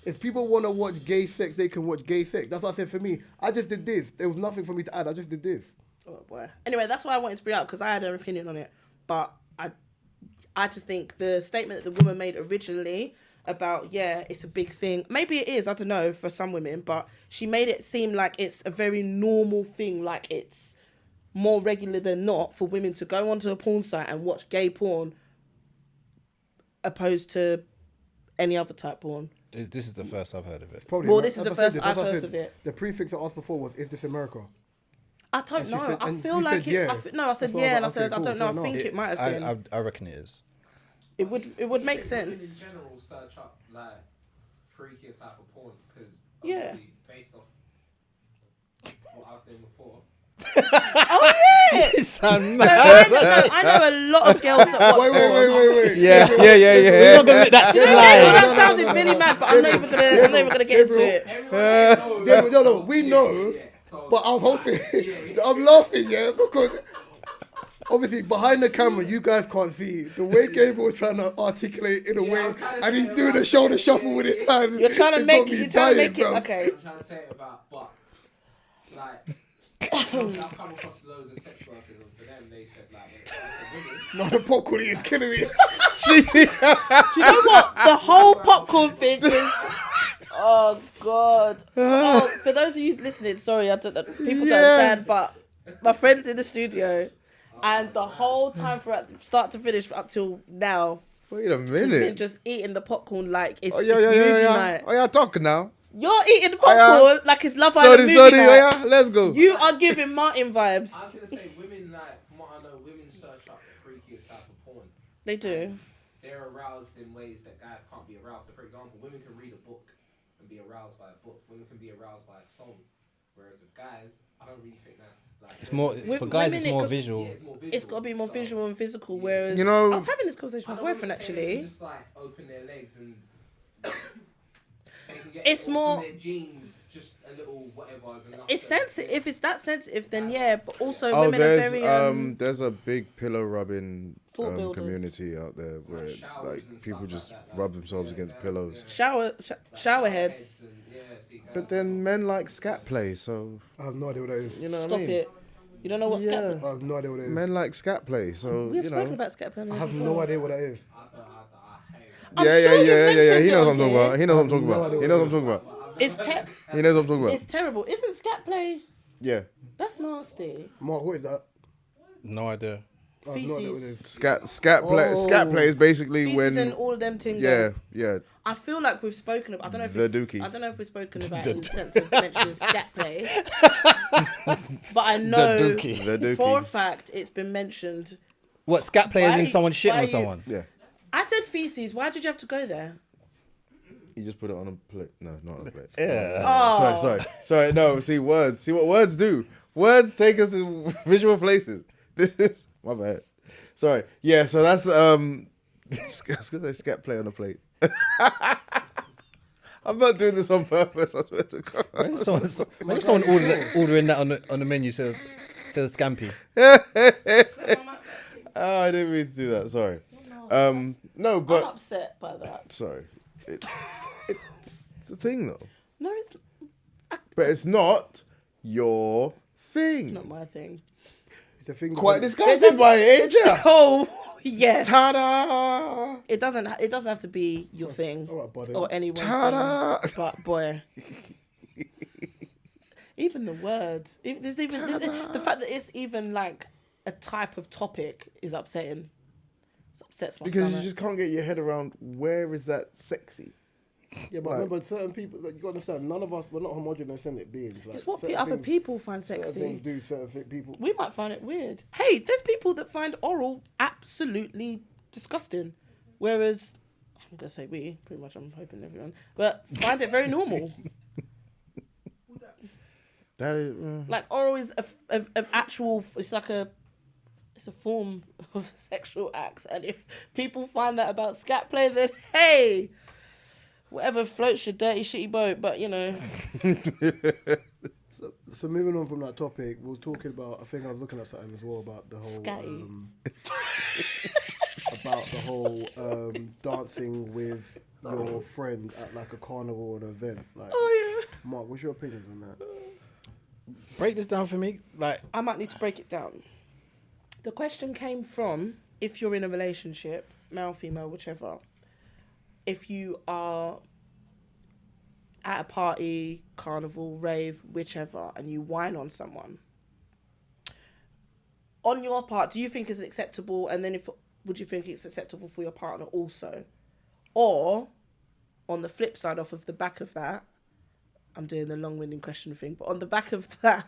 If people want to watch gay sex, they can watch gay sex. That's what I said for me. I just did this. There was nothing for me to add. I just did this. Oh boy. Anyway, that's why I wanted to bring it up because I had an opinion on it. But I just think the statement that the woman made originally, about, it's a big thing. Maybe it is, I don't know, for some women, but she made it seem like it's a very normal thing, like it's more regular than not for women to go onto a porn site and watch gay porn opposed to any other type porn. This is the first I've heard of it. Probably Well, Amer- this is as the I said, first as I've I heard said, of it. The prefix I asked before was, is this America? I don't And she know. said- I and feel you like said it. yeah. I said That's why I yeah, was and I like, said okay, I don't know. cool, I think fair it might have been. I reckon it is. It would make Women sense. in general search up like freakier type of porn because Yeah. based off what I was doing before. Oh yeah. You sound So mad. I know a lot of girls that watch porn. Wait. Yeah. We're not gonna let that No, that sounded really mad, but I'm not even gonna get into it. Everyone knows. Yeah, but no, we know. Yeah, so, But I was hoping, yeah. I'm laughing, because obviously behind the camera you guys can't see the way Gabriel was trying to articulate in a way, I'm trying to and say he's it doing a about- shoulder shuffle with his hand. You're trying to It's make got me it. dying, bro. Okay. I'm trying to say it about, but like I've come across loads of sex workers, and for them they said like when it comes to women. No, the popcorn is killing me. Do you know what? The whole popcorn thing is. Oh God! Oh, for those of you listening, sorry, I don't know. People don't understand, but my friend's in the studio, and the whole time from start to finish up till now, Wait a he's been minute. just eating the popcorn like it's, Oh it's yeah, movie night. Oh yeah, talking now. You're eating the popcorn like it's Love Island movie Study. night. Oh yeah, let's go. You are giving Martin vibes. I was gonna say women like from what I know, women search up the freakiest type of porn. They do. They're aroused in ways that guys can't be aroused. So for example, women can read a book and be aroused by a book. Women can be aroused by a song. Whereas with guys, I don't really think that's like. It's more With for guys. women, It's it more could- visual. Yeah, it's more visual. It's got to be more So, visual and physical. Whereas You know- I was having this conversation I with my don't boyfriend wanna say they actually. can just like open their legs and they can get It's it all more- from their jeans, just a little whatever. It's sensitive. If it's that sensitive, then yeah. But also, Oh, women are there's very there's a big pillow rubbing Thought builders. community out there where showers like and people stuff just like that, rub like, themselves yeah, against guys, pillows. yeah. shower heads. And, yeah, see, guys, But then men like scat play, so I have no idea what that is. you know what Stop I mean. it. You don't know what scat. I have no idea what that is. Men like scat play, so We have you spoken know. about scat planning. I have no idea what that is. I hate I'm Yeah. sure you've He mentioned knows what I'm it talking on about. here. He knows what I'm talking No about. idea He what knows it what I'm talking about. It's He knows what I'm talking about. it's terrible. Isn't scat play? Yeah. That's nasty. Mark, what is that? No idea. I have no idea what it Feces. is. Scat play is basically Feces and when all of them things. yeah. I feel like we've spoken about. I don't know if The it's, dookie. I don't know if we've spoken about it in the sense of mentioning scat play. But I know dookie. The dookie. for a fact it's been mentioned. What scat players Why in you- someone shit why on you- someone? Yeah. I said feces. Why did you have to go there? You just put it on a plate. No, not on a plate. Yeah. Oh, Sorry. No, see words. See what words do. Words take us to visual places. This is my bad. Sorry. Yeah. So that's I was gonna say scat play on a plate. I'm not doing this on purpose. I swear to God. Imagine someone ordering that on the menu says scampi. Oh, I didn't mean to do that. Sorry. No, I'm but upset by that. sorry. It's a thing though. No, it's But it's not your thing. not my thing. It's a thing. Quite There's disgusted by it, ain't ya? Oh, yeah. Ta-da! It doesn't have to be your thing All right, buddy. or anyone's Ta-da! thing. But boy, even the words, the fact that it's even like a type of topic is upsetting. It upsets my Because you stomach. just can't get your head around where is that sexy. Yeah, but remember, certain people, like, you got to understand, none of us, we're not homogenous beings. Like, It's what certain other things- people find Certain sexy. things do, people. We might find it weird. Hey, there's people that find oral absolutely disgusting, whereas I'm gonna say we, pretty much. I'm hoping everyone, but find it very normal. That is. Like oral is a actual. It's like it's a form of sexual acts, and if people find that about scat play, then hey, whatever floats your dirty shitty boat. But you know, So moving on from that topic, we were talking about, I think I was looking at something as well about the whole... Scatty. about the whole dancing with your friend at like a carnival or an event. Like, oh yeah. Mark, what's your opinion on that? Break this down for me. Like, I might need to break it down. The question came from if you're in a relationship, male, female, whichever. if you are at a party, carnival, rave, whichever, and you whine on someone, on your part, do you think it's acceptable? And then would you think it's acceptable for your partner also? Or on the flip side, off of the back of that, I'm doing the long-winded question thing, but on the back of that,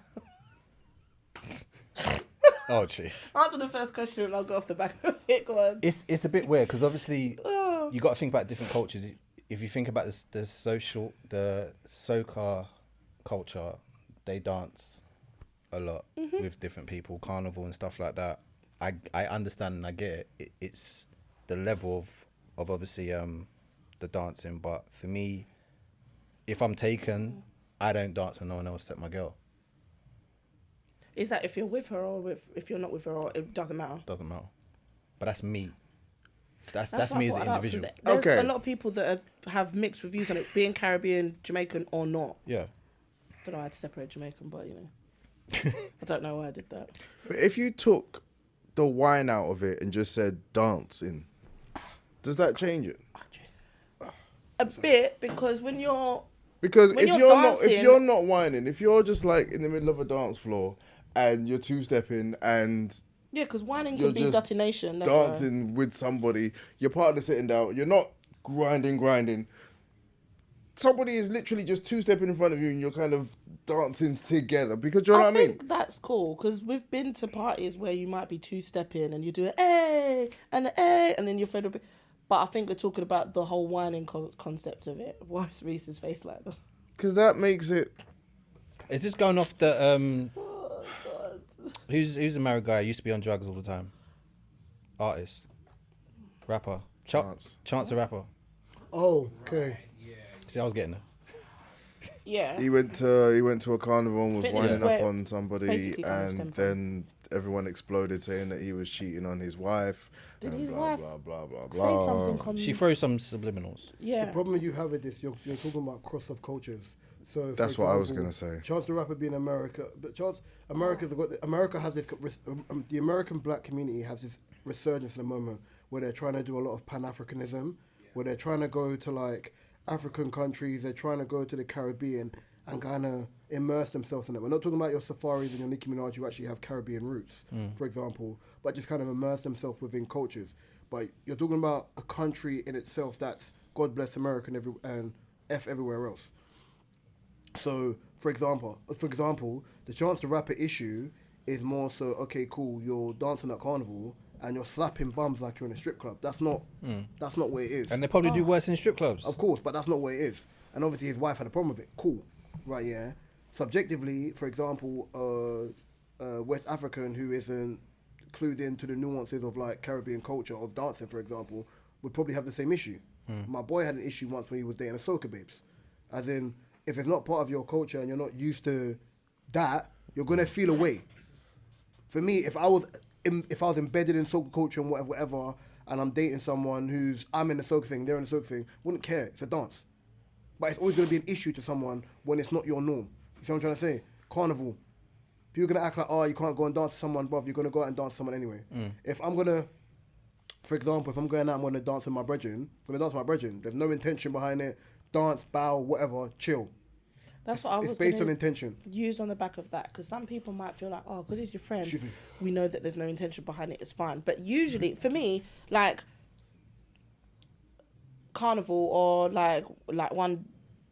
Oh, jeez. answer the first question and I'll go off the back of it. Go on. It's a bit weird because obviously you got to think about different cultures. If you think about the soca culture, they dance a lot with different people, carnival and stuff like that. I understand and I get it. It's the level of obviously the dancing, but for me, if I'm taken, I don't dance when no one else except my girl. Is that if you're with her or if you're not with her, or it doesn't matter? Doesn't matter. But that's me. That's what me I as an thought I'd ask, individual. 'cause there's Okay. a lot of people that have mixed reviews on it, being Caribbean, Jamaican or not. Yeah. Don't know how to separate Jamaican, but you know, I don't know why I did that. If you took the wine out of it and just said dancing, does that change it? A bit, because when you're Because When if you're you're dancing- not whining, if you're just like in the middle of a dance floor and you're two-stepping and yeah, because whining You're can be just dirty nation. That's why. dancing with somebody, your partner sitting down, you're not grinding. Somebody is literally just two-stepping in front of you and you're kind of dancing together because you know what I mean? think that's cool because we've been to parties where you might be two-stepping and you do a hey and a hey and then you're fed up. But I think we're talking about the whole whining concept of it. Why is Reese's face like that? Because that makes it... Is this going off the Oh, God. who's the married guy who used to be on drugs all the time? Artist. Rapper. Chance the rapper. Oh, okay. See, I was getting there. Yeah. He went to a carnival and was Fitness winding is up where on somebody basically kind of and stemmed from. then everyone exploded saying that he was cheating on his wife. Did and his blah, wife blah, blah, blah, say blah. something on... She throws some subliminals. Yeah. The problem you have with this, you're talking about cross of cultures. So for That's what I was example, gonna say. Chance the Rapper being America, but America has this. The American black community has this resurgence at the moment where they're trying to do a lot of Pan-Africanism, where they're trying to go to like African countries, they're trying to go to the Caribbean and kind of immerse themselves in it. We're not talking about your safaris and your Nicki Minaj who actually have Caribbean roots, for example, but just kind of immerse themselves within cultures. But you're talking about a country in itself that's God bless America and F everywhere else. So, for example, the Chance the Rapper issue is more so, okay, cool, you're dancing at carnival and you're slapping bums like you're in a strip club. That's not what it is. And they probably do worse in strip clubs. Of course, but that's not what it is. And obviously his wife had a problem with it. Cool. Right, yeah. Subjectively, for example, West African who isn't clued into the nuances of like Caribbean culture of dancing, for example, would probably have the same issue. My boy had an issue once when he was dating a soca babes. As in, if it's not part of your culture and you're not used to that, you're gonna feel away. For me, if I was embedded in soca culture and whatever, and I'm dating someone I'm in the soca thing, they're in the soca thing, wouldn't care. It's a dance. But it's always going to be an issue to someone when it's not your norm. You see what I'm trying to say? Carnival. People are going to act like, oh, you can't go and dance to someone, bruv. You're going to go out and dance to someone anyway. If I'm going to, for example, if I'm going out and want to dance with my brethren, there's no intention behind it. Dance, bow, whatever, chill. That's what I was It's based gonna on intention. use on the back of that, because some people might feel like, oh, because it's your friend, Excuse me. we know that there's no intention behind it, it's fine. But usually, for me, like carnival or like one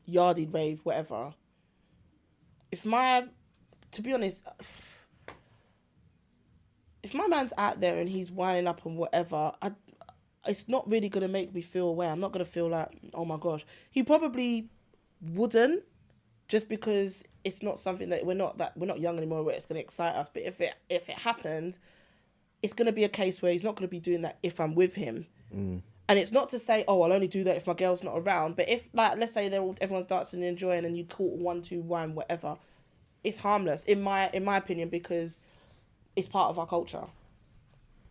yardie rave, whatever. To be honest, if my man's out there and he's winding up and whatever, it's not really gonna make me feel away. I'm not gonna feel like, oh my gosh. He probably wouldn't. Just because it's not something that we're not young anymore where it's going to excite us. But if it happened, it's going to be a case where he's not going to be doing that if I'm with him. And it's not to say, oh, I'll only do that if my girl's not around. But if, like, let's say everyone's dancing and enjoying and you caught 1, 2, wine, whatever, it's harmless in my opinion, because it's part of our culture.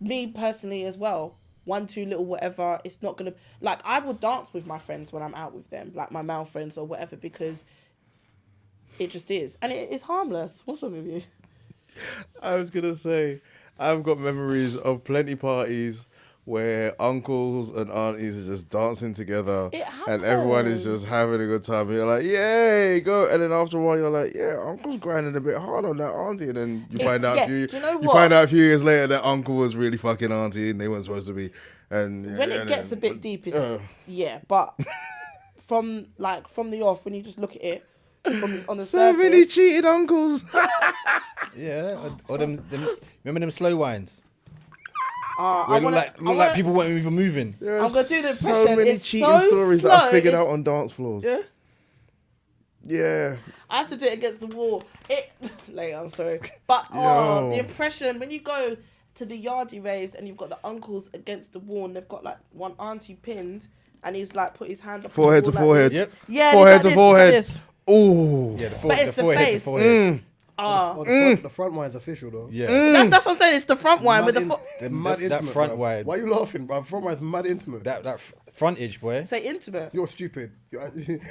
Me personally as well. 1, 2 little whatever. It's not going to, like, I would dance with my friends when I'm out with them, like my male friends or whatever, because it just is. And it is harmless. What's wrong with you? I was going to say, I've got memories of plenty parties where uncles and aunties are just dancing together It and everyone is just happens. having a good time. You're like, yay, go. And then after a while, you're like, yeah, uncle's grinding a bit hard on that auntie. And then you It's- find out yeah, a few, do you know you what? find out a few years later that uncle was really fucking auntie and they weren't supposed to be. And When it gets a bit deep, it's yeah. But from the off, when you just look at it on the so surface, many cheated uncles. Yeah, or them. Remember them slow wines? I Where it wanna- look like people weren't even moving. There I'm are gonna do the so impression. many It's cheating so stories that slow, I figured it's- out on dance floors. Yeah. Yeah. I have to do it against the wall. Later, I'm sorry. But Yo. the impression when you go to the yardie raves and you've got the uncles against the wall and they've got like one auntie pinned and he's like put his hand up on Forehead the to wall forehead. Like Yep. this. Yeah, Forehead it's to like forehead. This, it's Ooh. Yeah, But it's the forehead face. to forehead. The front wine's official though. Yeah. that's what I'm saying. It's the front one with the It's mad that intimate, front bruv. wide. Why are you laughing, bro? Front wine's mad intimate. That frontage, boy. say intimate. You're stupid. You're I don't think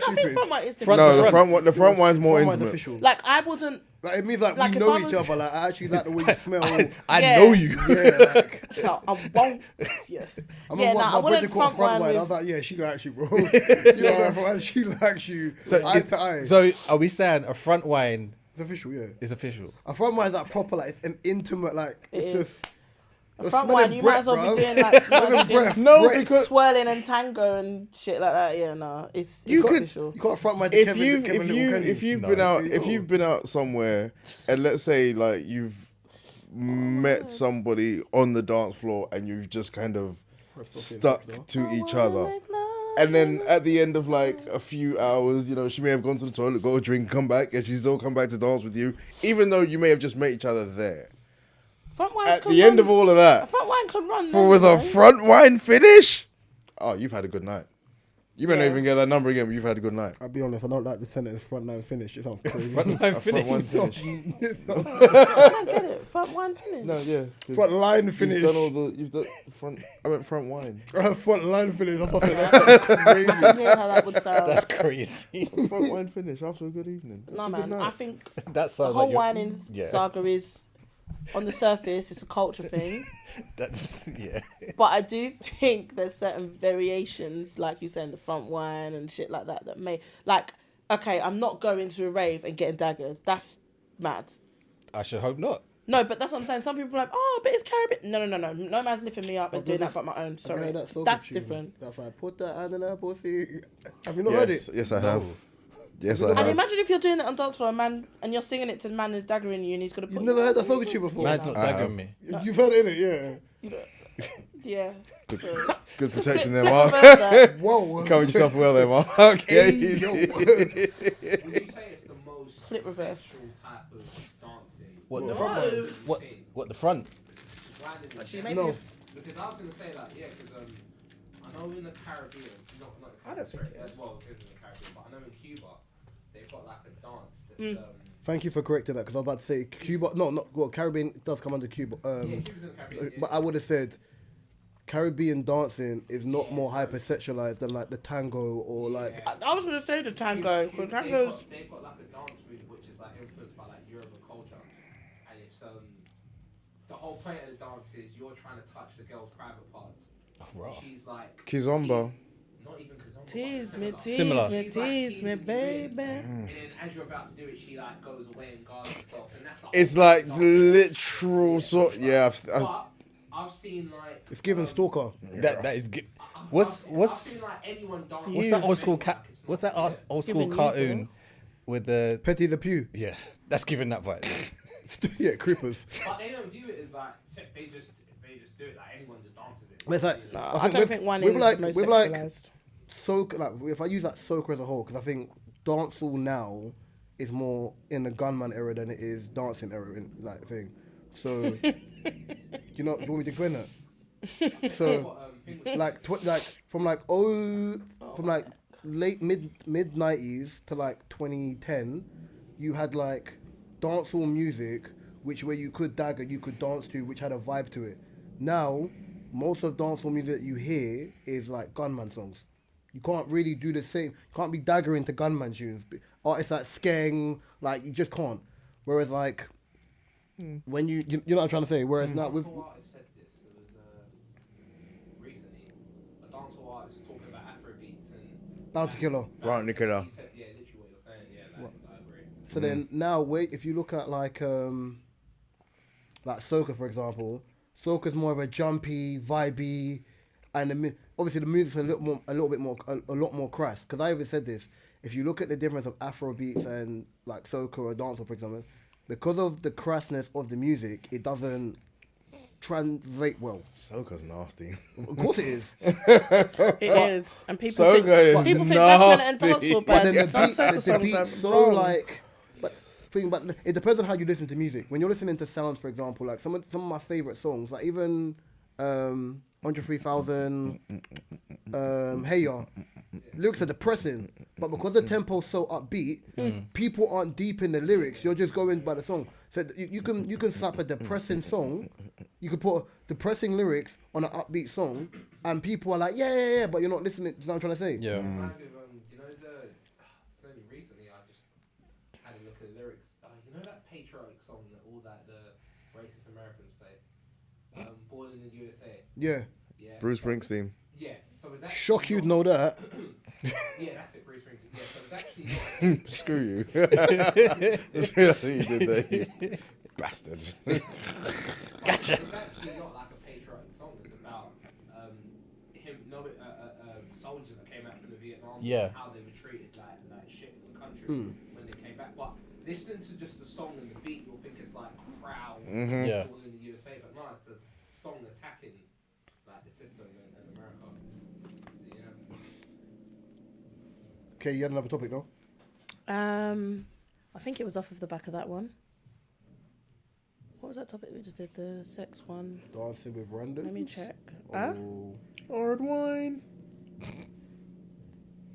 stupid. front one is the Front No, to the front. front wine's more Front wine's intimate. official. Like I wouldn't. Like it means like Like, we if know I each was- other. Like I actually like the way you smell. I Yeah. know you. Yeah, like I won't. Yeah. I Yeah, remember nah, I my wouldn't brother caught front front wine wine. I with- was like, yeah, she likes you, bro. You know Yeah. that front wine, she likes you. So, Eye to eye. so are we saying a front wine It's official, yeah. is official? A front wine is like proper, like it's an intimate, like It it's is. just. A front smelling one, you might as well breath, be bruv. doing like Smelling breath. No, breath. because swirling and tango and shit like that. Yeah, no, it's You could- official. You can't front wine to if Kevin, you Kevin if Little, you can if you've No. been out You if know. you've been out somewhere and let's say like you've met somebody on the dance floor and you've just kind of stuck to each other. And then at the end of like a few hours, you know, she may have gone to the toilet, got a drink, come back, and she's still come back to dance with you, even though you may have just met each other there. Front wine At can the end run- of all of a that, front wine can run. for with a anyway. front wine finish, oh, you've had a good night. You may not Yeah. even get that number again, but you've had a good night. I'll be honest, I don't like the sentence front line finish. It sounds crazy. Front line A front finish. wine finish. It's not- I don't get it. Front wine finish. No, yeah. 'cause front line You've finish. done all the. You've done front. I meant front wine. Front line finish. That's I can hear how that would sound. That's crazy. Front wine finish after a good evening. It's No a good man, night. I think That the sounds whole like you're- whining yeah. saga is on the surface. It's a culture thing, That's yeah. but I do think there's certain variations, like you saying the front wine and shit like that, that may like. Okay, I'm not going to a rave and getting daggered. That's mad. I should hope not. No, but that's what I'm saying. Some people are like, oh, but it's Caribbean. No. No man's lifting me up and doing that does by my own. Sorry, Okay, that's that's different. That's like put that hand in her pussy. Have you not heard Yes, it? yes, I have. Yes, I And have. imagine if you're doing it on dance floor, man, and you're singing it to the man who's daggering you, and he's gonna put. You've never heard that song with you before. Man's not I have. daggering me. You've heard it, innit? Yeah. Good protection there, Flip Mark. reverse that. Yeah. Whoa. Covered yourself well there, Mark. Okay. Hey, yo. Would you say it's the most Flip reverse. sexual type of dancing? What the No. front? What? What the front? Grinding in Actually, general? maybe. No. Because I was gonna say that, yeah, because I know in the Caribbean, not the Caribbean, I don't think sorry, it is. well, it's in the Caribbean, but I know in Cuba, they've got like a dance that's Thank you for correcting that because I was about to say Cuba. No, not well. Caribbean does come under Cuba. yeah, Cuba's in the Caribbean. But I would have said Caribbean dancing is not more hypersexualized than like the tango or like. I was gonna say the tango, because tango's. They've got like a dance move which is like influenced by like European culture, and it's the whole point of the dance is you're trying to touch the girl's private parts. Right. She's like Kizomba. not even kizomba. Tease me, Similar. tease me, tease me, baby. And then as you're about to do it, she like goes away and guards herself, and that's the It's whole like point of the dance. literal sort. Yeah. But I've seen like It's given stalker. That is good. I've What's seen like anyone dance. what's that old school cat? What's that old school giving you, cartoon with the Petty the Pew. yeah? That's giving that vibe. Yeah, creepers. But they don't view it as like they just do it like anyone just dances it. But it's like I don't think one with is like most with like sexualized. soca. Like if I use that soca as a whole, because I think dancehall now is more in the gunman era than it is dancing era in like thing. So you know, do you want me to explain that? So like from like late mid 90s to like 2010, you had like dancehall music which where you could dagger, you could dance to, which had a vibe to it. Now most of dancehall music that you hear is like gunman songs. You can't really do the same. You can't be daggering to gunman tunes. Artists like Skeng, like you just can't. Whereas like when you know what I'm trying to say. Whereas now with Who artist said this? It was Bounty Killer. Bounty Killer. You said, yeah, literally what you're saying. Yeah, like, I agree. So then now, wait, if you look at like soca, for example, soca's more of a jumpy, vibey, and obviously the music's a lot more crass. Because I even said this, if you look at the difference of Afro beats and like soca or dancehall, for example, because of the crassness of the music, it doesn't translate well. Soca's nasty. Of course it is. It is, and people Soca is think that's meant and nasty. dancehall, But then but the some beat, soca the songs beat's are so wrong. like, but it depends on how you listen to music. When you're listening to sounds, for example, like some of my favorite songs, like even Andre 3000, Hey Ya, lyrics are depressing, but because the tempo's so upbeat, people aren't deep in the lyrics. You're just going by the song. So you can slap a depressing song, you can put depressing lyrics on an upbeat song, and people are like, yeah, but you're not listening. You know what I'm trying to say? Yeah. Reminds me of, you know, it's only recently I just had a look at the lyrics. You know that patriotic song that all that the racist Americans play? Born in the USA. Yeah. Yeah. Bruce Springsteen. Yeah. So is that Shock you'd know that. Yeah, that's it, Bruce Springsteen. Yeah, so it's actually not. Screw you. That's really what you did there, you bastard. Gotcha. It's actually not like a patriotic song. It's about soldiers that came out from the Vietnam War Yeah. and how they were treated like shit in the country when they came back. But listening to just the song and the beat, you'll think it's like Crown, Yeah. all in the USA, but no, it's a song attacking like the system in America. So, yeah. Okay, you had another topic, no? I think it was off of the back of that one. What was that topic we just did? The sex one. Dancing with random. Let me check. Huh? Oh. Hard wine.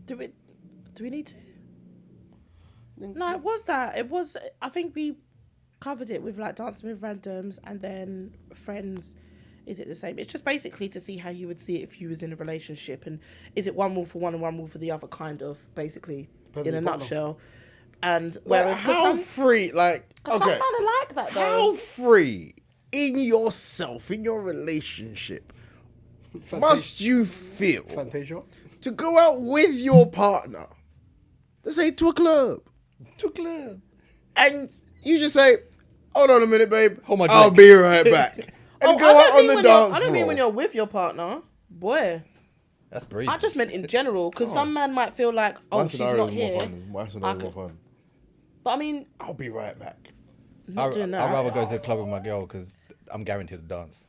Do we need to? No, it was that. It was. I think we covered it with like dancing with randoms and then friends. Is it the same? It's just basically to see how you would see it if you was in a relationship, and is it one rule for one and one rule for the other, kind of basically Depends in a on your partner. nutshell. And whereas Like, 'cause how some free, like, some okay, kind of like that though. how free in yourself, in your relationship, must you feel Fantasia. to go out with your partner, let's say to a club, and you just say, hold on a minute, babe, Hold my I'll drink." be right back. And Oh, go I don't out on mean the when dance you're- I don't mean floor. when you're with your partner, boy. That's breezy. I just meant in general, because some man might feel like, oh, My she's scenario not is more here. fun. My scenario is more fun. But I mean, I'll be right back. not doing that. I'd rather go to the club with my girl because I'm guaranteed to dance.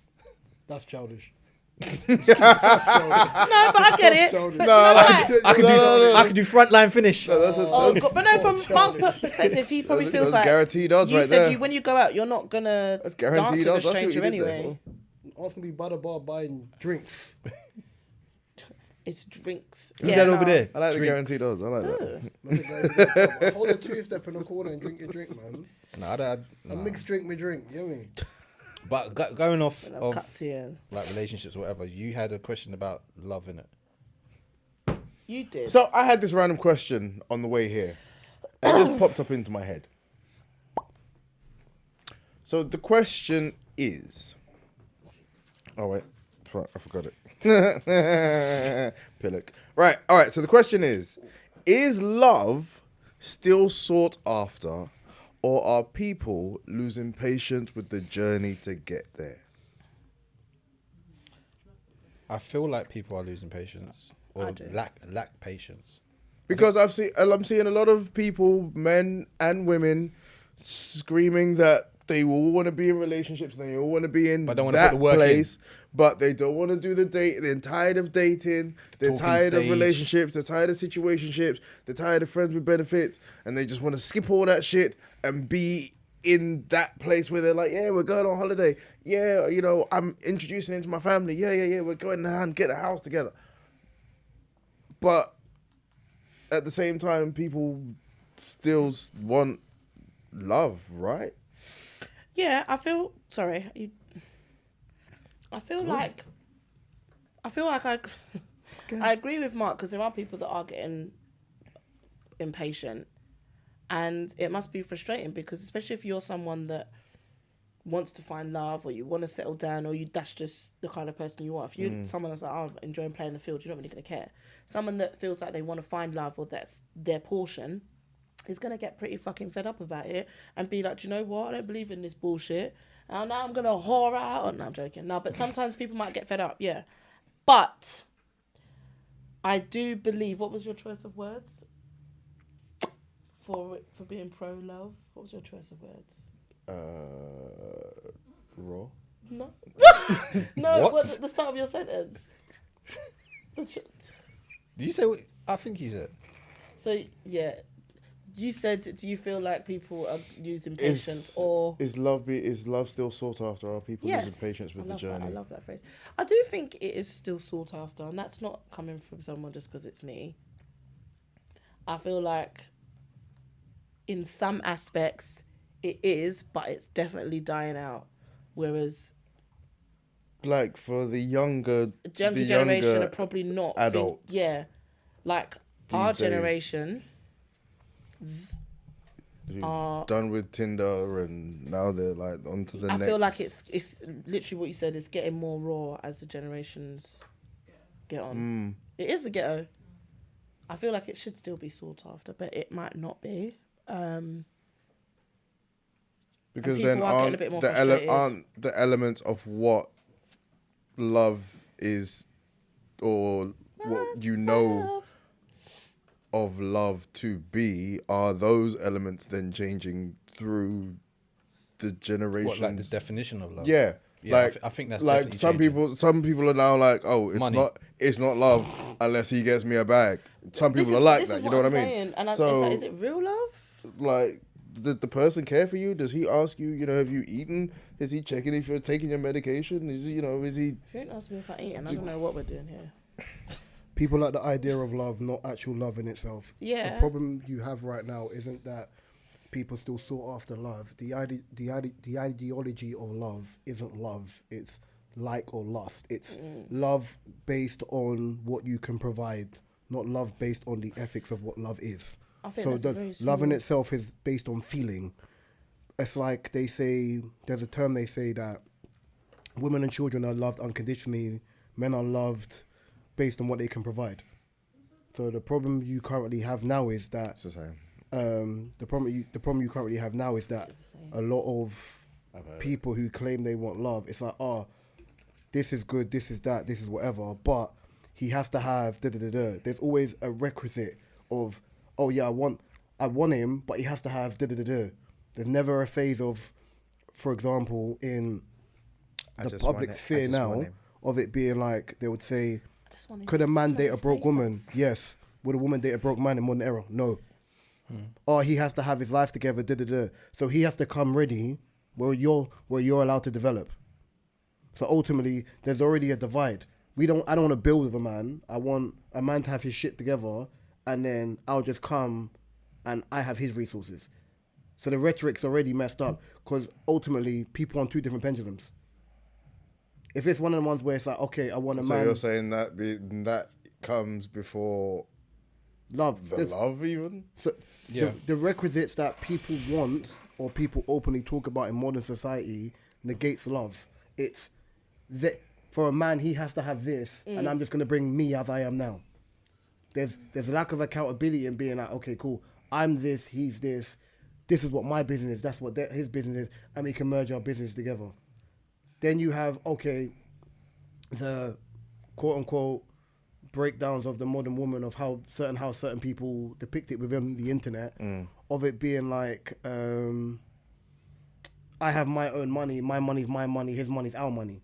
That's childish. No, but I get it. Childish. But No, you know like- what? I could do frontline finish. Oh, God. But no, from Mark's perspective, he probably feels That's like guaranteed odds you right said there. when you go out, you're not gonna That's dance guaranteed with a odds. I see what stranger you did there, anyway. Ask me to be by the bar buying drinks. It's drinks. Who's that over there? I like the Drinks. guaranteed odds. I like that. Hold a two-step in the corner and drink your drink, man. No, I don't. A No. mixed drink, me drink. You know what I mean? But going off I'll of cut to you. like relationships or whatever, you had a question about love in it. You did. So I had this random question on the way here. It just popped up into my head. So the question is... Oh, wait. Fuck, I forgot it. Pillock. Right. All right. So the question is love still sought after, or are people losing patience with the journey to get there? I feel like people are losing patience or I do. lack patience. Because I'm seeing a lot of people, men and women, screaming that they all want to be in relationships, they all want to be in But don't wanna put that the work in. place, but they don't want to do the date. They're tired of dating. They're Talking tired of stage. relationships. They're tired of situationships. They're tired of friends with benefits, and they just want to skip all that shit and be in that place where they're like, yeah, we're going on holiday. Yeah, you know, I'm introducing him to my family. Yeah, we're going to and get a house together. But at the same time, people still want love, right? Yeah, I feel sorry. I feel like I agree with Mark, because there are people that are getting impatient, and it must be frustrating, because especially if you're someone that wants to find love, or you want to settle down, or that's just the kind of person you are. If you're someone that's like, oh, I'm enjoying playing the field, you're not really going to care. Someone that feels like they want to find love, or that's their portion, is going to get pretty fucking fed up about it and be like, do you know what? I don't believe in this bullshit. And now I'm going to whore out. Oh, no, I'm joking. No, but sometimes people might get fed up, yeah. But I do believe, what was your choice of words? For being pro-love? What was your choice of words? Raw. No. No, What? what's at the start of your sentence? Did you say what I think you said? So, yeah. You said, do you feel like people are losing patience, or... Is love still sought after? Are people losing patience with the journey? I love that phrase. I do think it is still sought after, and that's not coming from someone just because it's me. I feel like in some aspects it is, but it's definitely dying out. Whereas Like for the younger, generation are probably not adults. Like These our days. generation Who've are done with Tinder, and now they're like on to the next. I feel like it's literally what you said. It's getting more raw as the generations get on. It is a ghetto. I feel like it should still be sought after, but it might not be. Because people then are getting a bit more frustrated. aren't the elements of what love is, or what you know of love to be, are those elements then changing through the generations? What, like the definition of love? Yeah. Yeah, Like, I think that's like definitely some people are now like, oh, Money. it's not love unless he gets me a bag. Some people are like that, you know what I mean? Saying. And so, it's like, is it real love? like, did the person care for you? Does he ask you, have you eaten? Is he checking if you're taking your medication? Is he? If you don't ask me if I eat, and I don't know what we're doing here. People like the idea of love, not actual love in itself. Yeah. The problem you have right now isn't that people still sought after love. The ideology of love isn't love. It's like or lust. It's love based on what you can provide, not love based on the ethics of what love is. I think So that's the very love in small. itself is based on feeling. It's like they say, there's a term they say that women and children are loved unconditionally, men are loved based on what they can provide. So the problem you currently have now is that It's the same. the problem you currently have now is that a lot of people who claim they want love, it's like, this is good, this is that, this is whatever, but he has to have da-da-da-da. There's always a requisite of, oh yeah, I want him, but he has to have da-da-da-da. There's never a phase of, for example, in the public sphere now, of it being like, they would say, could a man date a broke woman? Yes. Would a woman date a broke man in modern era? No. Or he has to have his life together, da-da-da. So he has to come ready where you're allowed to develop. So ultimately, there's already a divide. I don't want to build with a man. I want a man to have his shit together, and then I'll just come and I have his resources. So the rhetoric's already messed up, because ultimately, people on two different pendulums. If it's one of the ones where it's like, okay, I want a So man... you're saying that that comes before love. the love even? So Yeah. the requisites that people want or people openly talk about in modern society negates love. It's that for a man, he has to have this, and I'm just going to bring me as I am now. There's lack of accountability in being like, okay, cool, I'm this, he's this. This is what my business is, that's what his business is, and we can merge our business together. Then you have, okay, the quote-unquote breakdowns of the modern woman, of how certain people depict it within the internet, of it being like, I have my own money, my money's my money, his money's our money.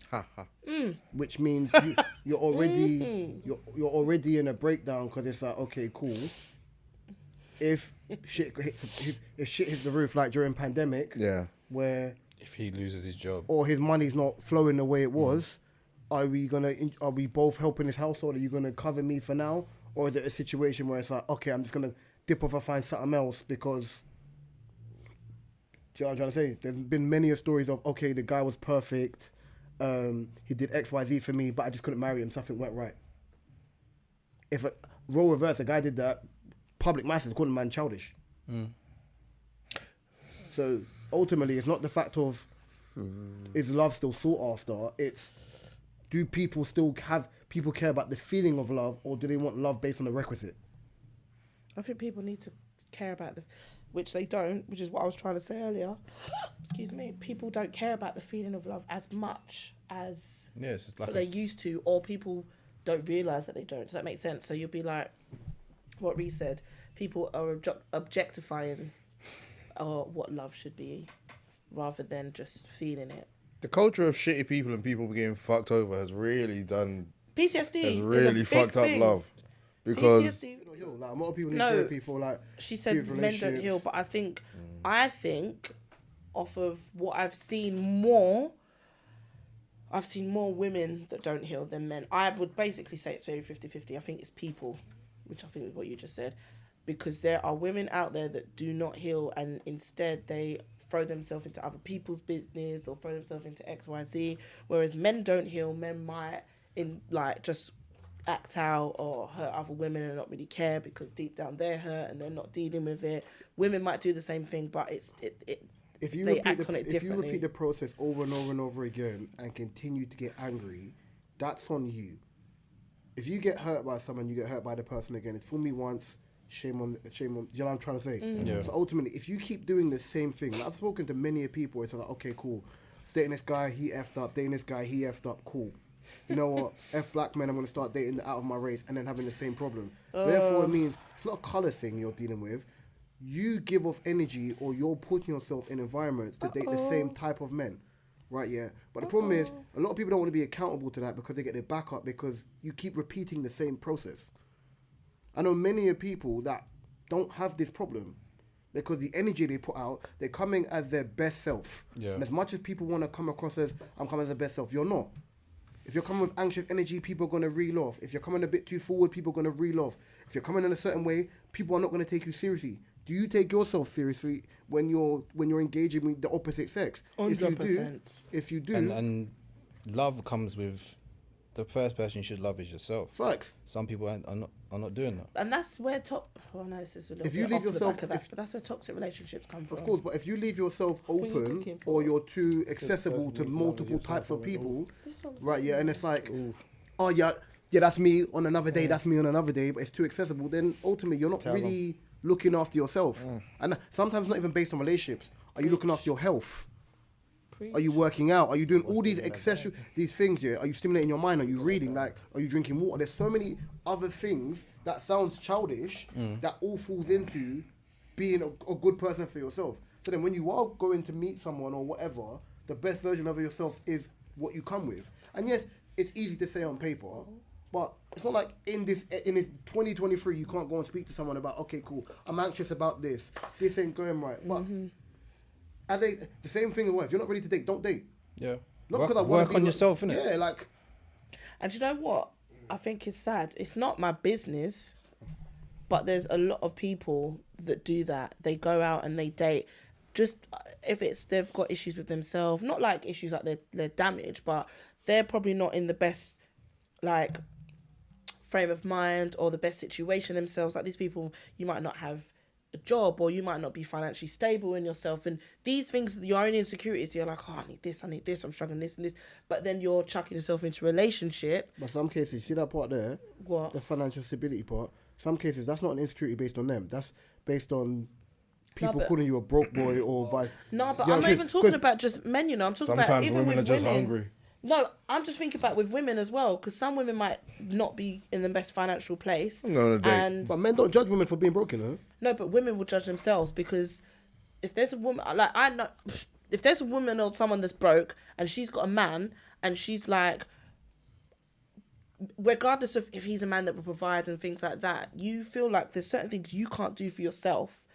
Which means you're already in a breakdown, because it's like, okay, cool. If shit hits the roof like during pandemic, Yeah. where If he loses his job. or his money's not flowing the way it was, are we both helping his household? Are you gonna cover me for now, or is it a situation where it's like, okay, I'm just gonna dip off and find something else because? Do you know what I'm trying to say? There's been many stories of, okay, the guy was perfect, he did X, Y, Z for me, but I just couldn't marry him. Something went right. If a role reverse, the guy did that, public masses called him man childish. So ultimately, it's not the fact of is love still sought after? It's, do people still care about the feeling of love, or do they want love based on the requisite? I think people need to care about which they don't, which is what I was trying to say earlier. Excuse me. People don't care about the feeling of love as much as it's just like what they used to, or people don't realise that they don't. Does that make sense? So you'll be like, what Reese said, people are objectifying what love should be rather than just feeling it. The culture of shitty people and people getting fucked over has really done... PTSD has is really a big fucked up thing. love. Because... PTSD. Like, a lot of people need No. therapy for, like, She said previous men don't relationships. heal, but I think off of what I've seen more women that don't heal than men. I would basically say it's very 50-50. I think it's people, which I think is what you just said, because there are women out there that do not heal, and instead they throw themselves into other people's business or throw themselves into XYZ, whereas men don't heal. Men might just act out or hurt other women and not really care because deep down they're hurt and they're not dealing with it. Women might do the same thing, but If you they repeat act on it if you differently. repeat the process over and over and over again and continue to get angry, that's on you. If you get hurt by someone, you get hurt by the person again. It's fool me once, shame on. You know what I'm trying to say? Yeah. So ultimately, if you keep doing the same thing, like I've spoken to many people. It's like, okay, cool. Dating this guy, he effed up. Dating this guy, he effed up. Cool. You know what? F black men, I'm going to start dating out of my race and then having the same problem. Therefore, it means it's not a colour thing you're dealing with. You give off energy, or you're putting yourself in environments to date the same type of men. Right, yeah. But the problem is, a lot of people don't want to be accountable to that because they get their back up because you keep repeating the same process. I know many of people that don't have this problem because the energy they put out, they're coming as their best self. Yeah. And as much as people want to come across as, I'm coming as the best self, you're not. If you're coming with anxious energy, people are going to reel off. If you're coming a bit too forward, people are going to reel off. If you're coming in a certain way, people are not going to take you seriously. Do you take yourself seriously when you're engaging with the opposite sex? 100%. If you do, and love comes with the first person you should love is yourself. facts. Some people are not doing that. And that's where this is a little If you bit leave off the yourself- back of that, if- but that's where toxic relationships come from. Of course, but if you leave yourself What are you open cooking for? or you're too accessible person to needs multiple love types of yourself, people, This is what I'm right? saying. Yeah, and it's like, oh yeah, that's me on another day. That's me on another day. But it's too accessible. Then ultimately, you're not really looking after yourself. And sometimes not even based on relationships. Are you looking after your health? Preach. Are you working out? Are you doing all these these things? Yeah. Are you stimulating your mind? Are you reading? Like, are you drinking water? There's so many other things that sounds childish that all falls into being a good person for yourself. So then, when you are going to meet someone or whatever, the best version of yourself is what you come with. And yes, it's easy to say on paper, but it's not like in this 2023 you can't go and speak to someone about, okay, cool, I'm anxious about this. This ain't going right. But the same thing as well. If you're not ready to date, don't date. Yeah. Not Work, because I want work to on yourself, innit? Yeah, like And you know what? I think it's sad. It's not my business, but there's a lot of people that do that. They go out and they date. Just if they've got issues with themselves, not like issues like they're damaged, but they're probably not in the best like frame of mind or the best situation themselves. Like these people, you might not have a job or you might not be financially stable in yourself, and these things, your own insecurities, you're like, oh, I need this, I'm struggling this and this, but then you're chucking yourself into a relationship. but some cases, see that part there, What? the financial stability part. Some cases that's not an insecurity based on them. That's based on people but- calling you a broke boy or vice. No, but You know I'm what not even talking 'Cause about just men, you know. I'm talking about sometimes even women with are just women. hungry. No, I'm just thinking about with women as well, because some women might not be in the best financial place. I'm going on a date. And But men don't judge women for being broken, huh? no, but women will judge themselves, because if there's a woman, like I know, if there's a woman or someone that's broke and she's got a man and she's like, regardless of if he's a man that will provide and things like that, you feel like there's certain things you can't do for yourself.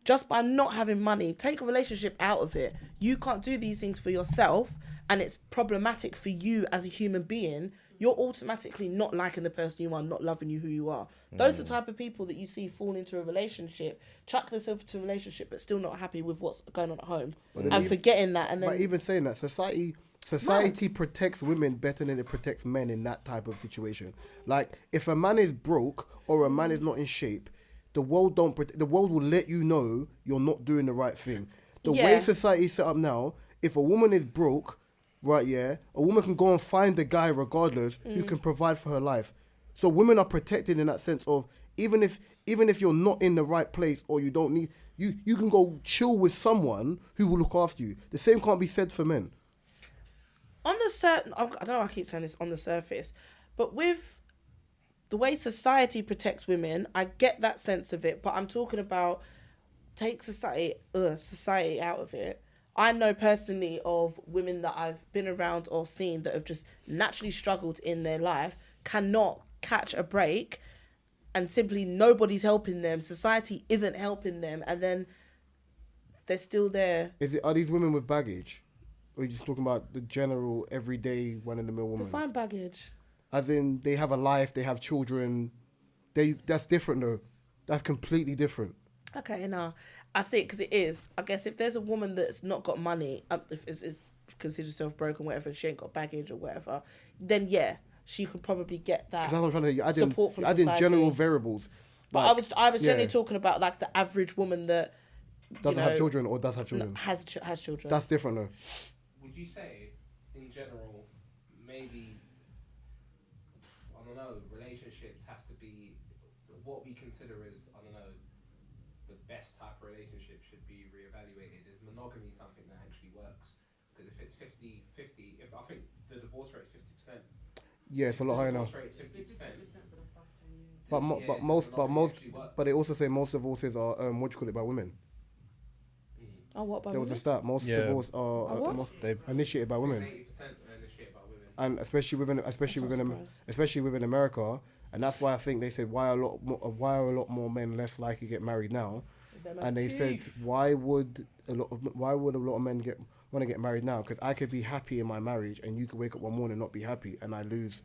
Just by not having money, take a relationship out of it. You can't do these things for yourself, and it's problematic for you as a human being. You're automatically not liking the person you are, not loving you who you are. Those are the type of people that you see fall into a relationship, chuck themselves into a relationship, but still not happy with what's going on at home, and forgetting that. And then, But even saying that, society protects women better than it protects men in that type of situation. Like, if a man is broke or a man is not in shape, the world will let you know you're not doing the right thing. The way Yeah. society is set up now, if a woman is broke, right, yeah, a woman can go and find a guy regardless who can provide for her life. So women are protected in that sense of even if you're not in the right place or you don't need you can go chill with someone who will look after you. The same can't be said for men. On the certain, I don't know why I keep saying this on the surface, but with the way society protects women, I get that sense of it. But I'm talking about take society out of it. I know personally of women that I've been around or seen that have just naturally struggled in their life, cannot catch a break, and simply nobody's helping them. Society isn't helping them, and then they're still there. Are these women with baggage? Or are you just talking about the general, everyday, one-in-the-mill woman? Define baggage. As in, they have a life, they have children. That's different, though. That's completely different. Okay, no, I see it because it is. I guess if there's a woman that's not got money, if is considers herself broken, whatever, she ain't got baggage or whatever, then yeah, she could probably get that. Because that's what I'm trying to say. You're support from adding society. general variables. But Like, I was generally yeah. talking about like the average woman that Doesn't have children or does have children. has children. That's different, though. Would you say, in general, maybe, I don't know, relationships have to be what we consider as, I don't know, the best type of relationship should be reevaluated? Is monogamy something that actually works? Because if it's 50-50, if I think the divorce rate is 50%. Yeah, it's a lot higher now. The divorce rate is 50%. But they also say most divorces are what do you call it, by women. Oh, what by There was a women? stat. Most divorces are what? initiated by women, 80% are initiated by women. and especially within America, and that's why I think they said why are a lot more men less likely to get married now, and they said why would a lot of men want to get married now? Because I could be happy in my marriage, and you could wake up one morning and not be happy, and I lose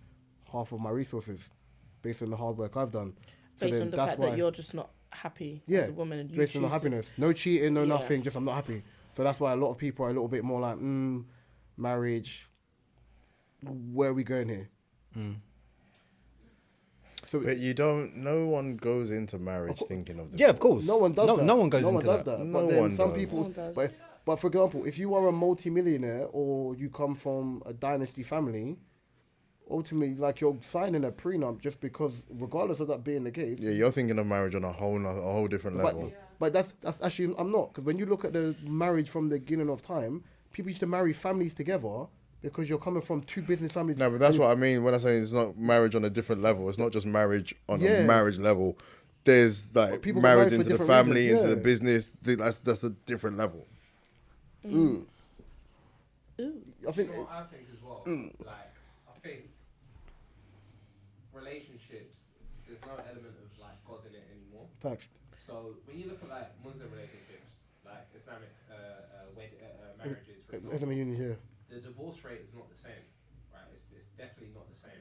half of my resources based on the hard work I've done. Based on the fact that you're just not happy as a woman, and you based on the choose to- happiness, no cheating, no nothing, just I'm not happy. So that's why a lot of people are a little bit more like, marriage. Where are we going here? So But you don't. No one goes into marriage thinking of the. Yeah, of course. no one does that. No one goes no into one does that. that. No But then one some does. people. No one does. But for example, if you are a multi-millionaire or you come from a dynasty family, ultimately, like you're signing a prenup just because, regardless of that being the case. Yeah, you're thinking of marriage on a whole different level. But that's actually I'm not, because when you look at the marriage from the beginning of time, people used to marry families together because you're coming from two business families. No, but that's what I mean when I say it's not marriage on a different level. It's not just marriage on a marriage level. There's like people get marriage married for into the different family, reasons, into the yeah. business. That's a different level. Ooh. Ooh. I think. You know what I think as well? Like, I think relationships, there's no element of like God in it anymore. Facts. So when you look at like Muslim relationships, like Islamic marriages, for example, Islamic union here. the divorce rate is not the same, right? It's definitely not the same.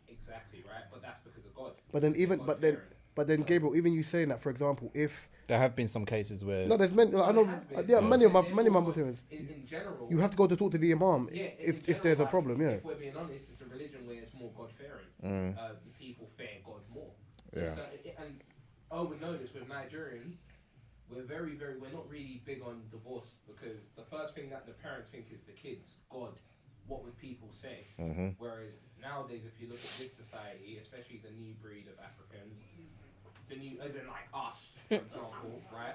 Exactly, right? But that's because of God. But then God-fearing. Gabriel, even you saying that, for example, if There have been some cases where no, there's many. I know. Many of my Muslims. In general, You have to go to talk to the imam yeah, if general, there's a like, problem. Yeah. If we're being honest, it's a religion where it's more God fearing. The people fear God more. So, Yeah. and we know this with Nigerians. We're we're not really big on divorce because the first thing that the parents think is the kids. God, what would people say? Whereas nowadays, if you look at this society, especially the new breed of Africans, as in like us, for example, right?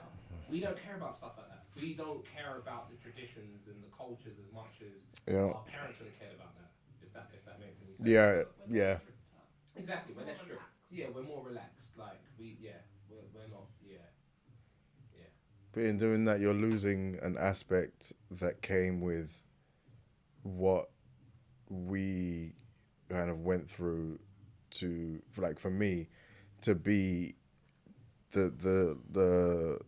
We don't care about stuff like that. We don't care about the traditions and the cultures as much as our parents would have cared about that. If that makes any sense. Yeah. Exactly. We're less strict. Yeah, we're more relaxed. Like we're not. Yeah. But in doing that, you're losing an aspect that came with what we kind of went through for me, to be the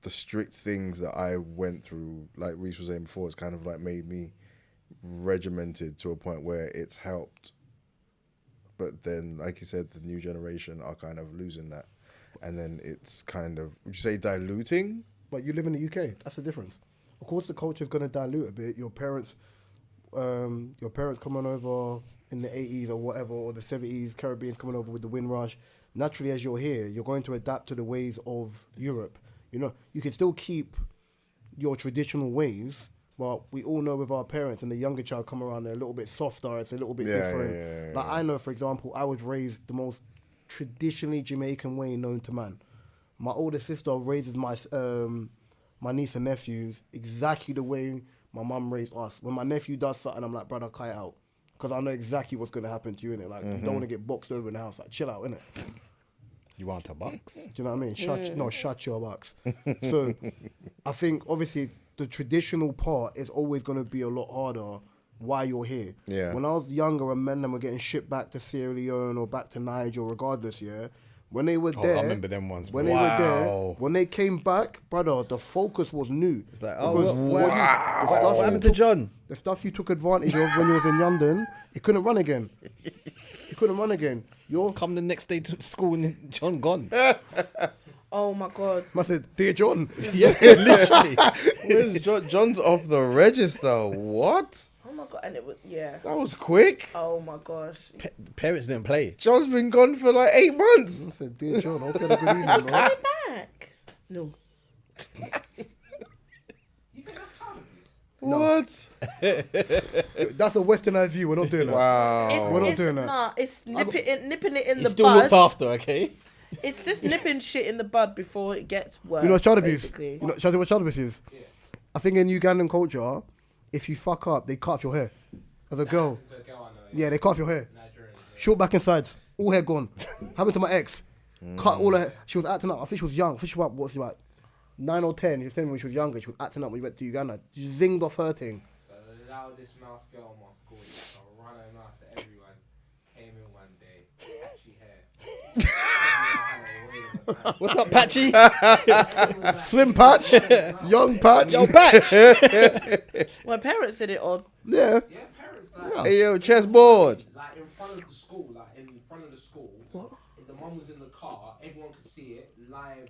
strict things that I went through, like Reese was saying before, it's kind of like made me regimented to a point where it's helped. But then, like you said, the new generation are kind of losing that. And then it's kind of, would you say diluting? But you live in the UK. That's the difference. Of course, the culture is going to dilute a bit. Your parents coming over in the 80s or whatever, or the 70s, Caribbeans coming over with the Windrush. Naturally, as you're here, you're going to adapt to the ways of Europe. You know, you can still keep your traditional ways, But we all know with our parents and the younger child come around, they're a little bit softer. It's a little bit different. Like I know, for example, I was raised the most traditionally Jamaican way known to man. My older sister raises my niece and nephews exactly the way my mum raised us. When my nephew does something, I'm like, brother, cut it out. Because I know exactly what's going to happen to you, innit? Like, you don't want to get boxed over in the house. Like, chill out, innit? You want a box? Do you know what I mean? Shut your box. So, I think, obviously, the traditional part is always going to be a lot harder while you're here. Yeah. When I was younger and men were getting shipped back to Sierra Leone or back to Niger, regardless, when they were there, I remember them ones. When they were there, when they came back, brother, the focus was new. It's like, What happened to John? The stuff you took advantage of when you was in London, you couldn't run again. You're Come the next day to school and John gone. Oh my God. I said, dear John. Yeah, literally. Where's John? John's off the register. What? Oh my God. And it was, yeah. That was quick. Oh my gosh. Parents didn't play. John's been gone for like 8 months. I said, dear John, I hope you had a good evening, man. Coming back. No. You think that's child abuse? What? That's a westernized view. We're not doing that. Wow. We're not doing that. Nah, it's nipping it in He the still bud. looked after, okay? It's just nipping shit in the bud before it gets worse. You know child abuse? basically. You know, shall I tell you what child abuse is? Yeah. I think in Ugandan culture, if you fuck up, they cut off your hair. As a girl. To a girl I know. Yeah, they cut off your hair. Nigerian. Yeah. Short back and sides. All hair gone. Happened to my ex. Cut all her hair. She was acting up. I think she was young. I think she was what's she about 9 or 10. She was telling me when she was younger. She was acting up when we went to Uganda. She zinged off her thing. The loudest mouth girl in my school used to run her mouth to everyone. Came in one day, patchy hair. What's up, Patchy? Slim patch. Young patch. Yo, Patch. My parents said it odd. Yeah. Yeah, parents like, Hey, yo, chessboard. like in front of the school, What? the mum was in the car, everyone could see it live.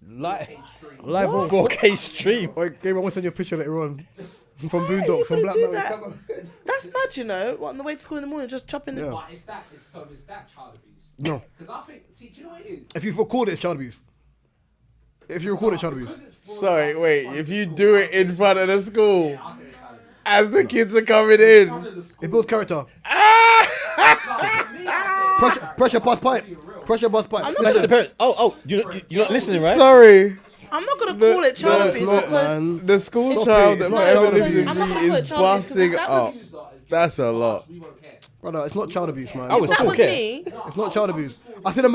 Live 4K stream. Live on. 4K stream. Wait, Gabe, I want to send you a picture later on. From Boondocks, from you Black do Mountain. that? That's mad, you know. What, on the way to school in the morning, just chopping the... Yeah. But is that child abuse? No. Because I think, see, do you know what it is? If you record it, it's child abuse. If you record it, it's child abuse. Because it's Sorry, broadcast wait. in front If of the you school, do it in front of the school, yeah, I'll say it's child abuse. as the kids are coming In front in, of the school. It builds character. No, for me, I say Pressure bust pipe. Be real. Pressure bust pipe. I'm not Message the parents. You're not listening, right? sorry, I'm not going to call it child no, abuse Not, because... man. the school Stop child it. that It's not forever child lives in abuse. I'm not me gonna call it is child abuse busting because that up. was- That's a lot. We won't care. Brother, it's not child abuse, man. I would If that still was care. me... It's not child abuse. I seen a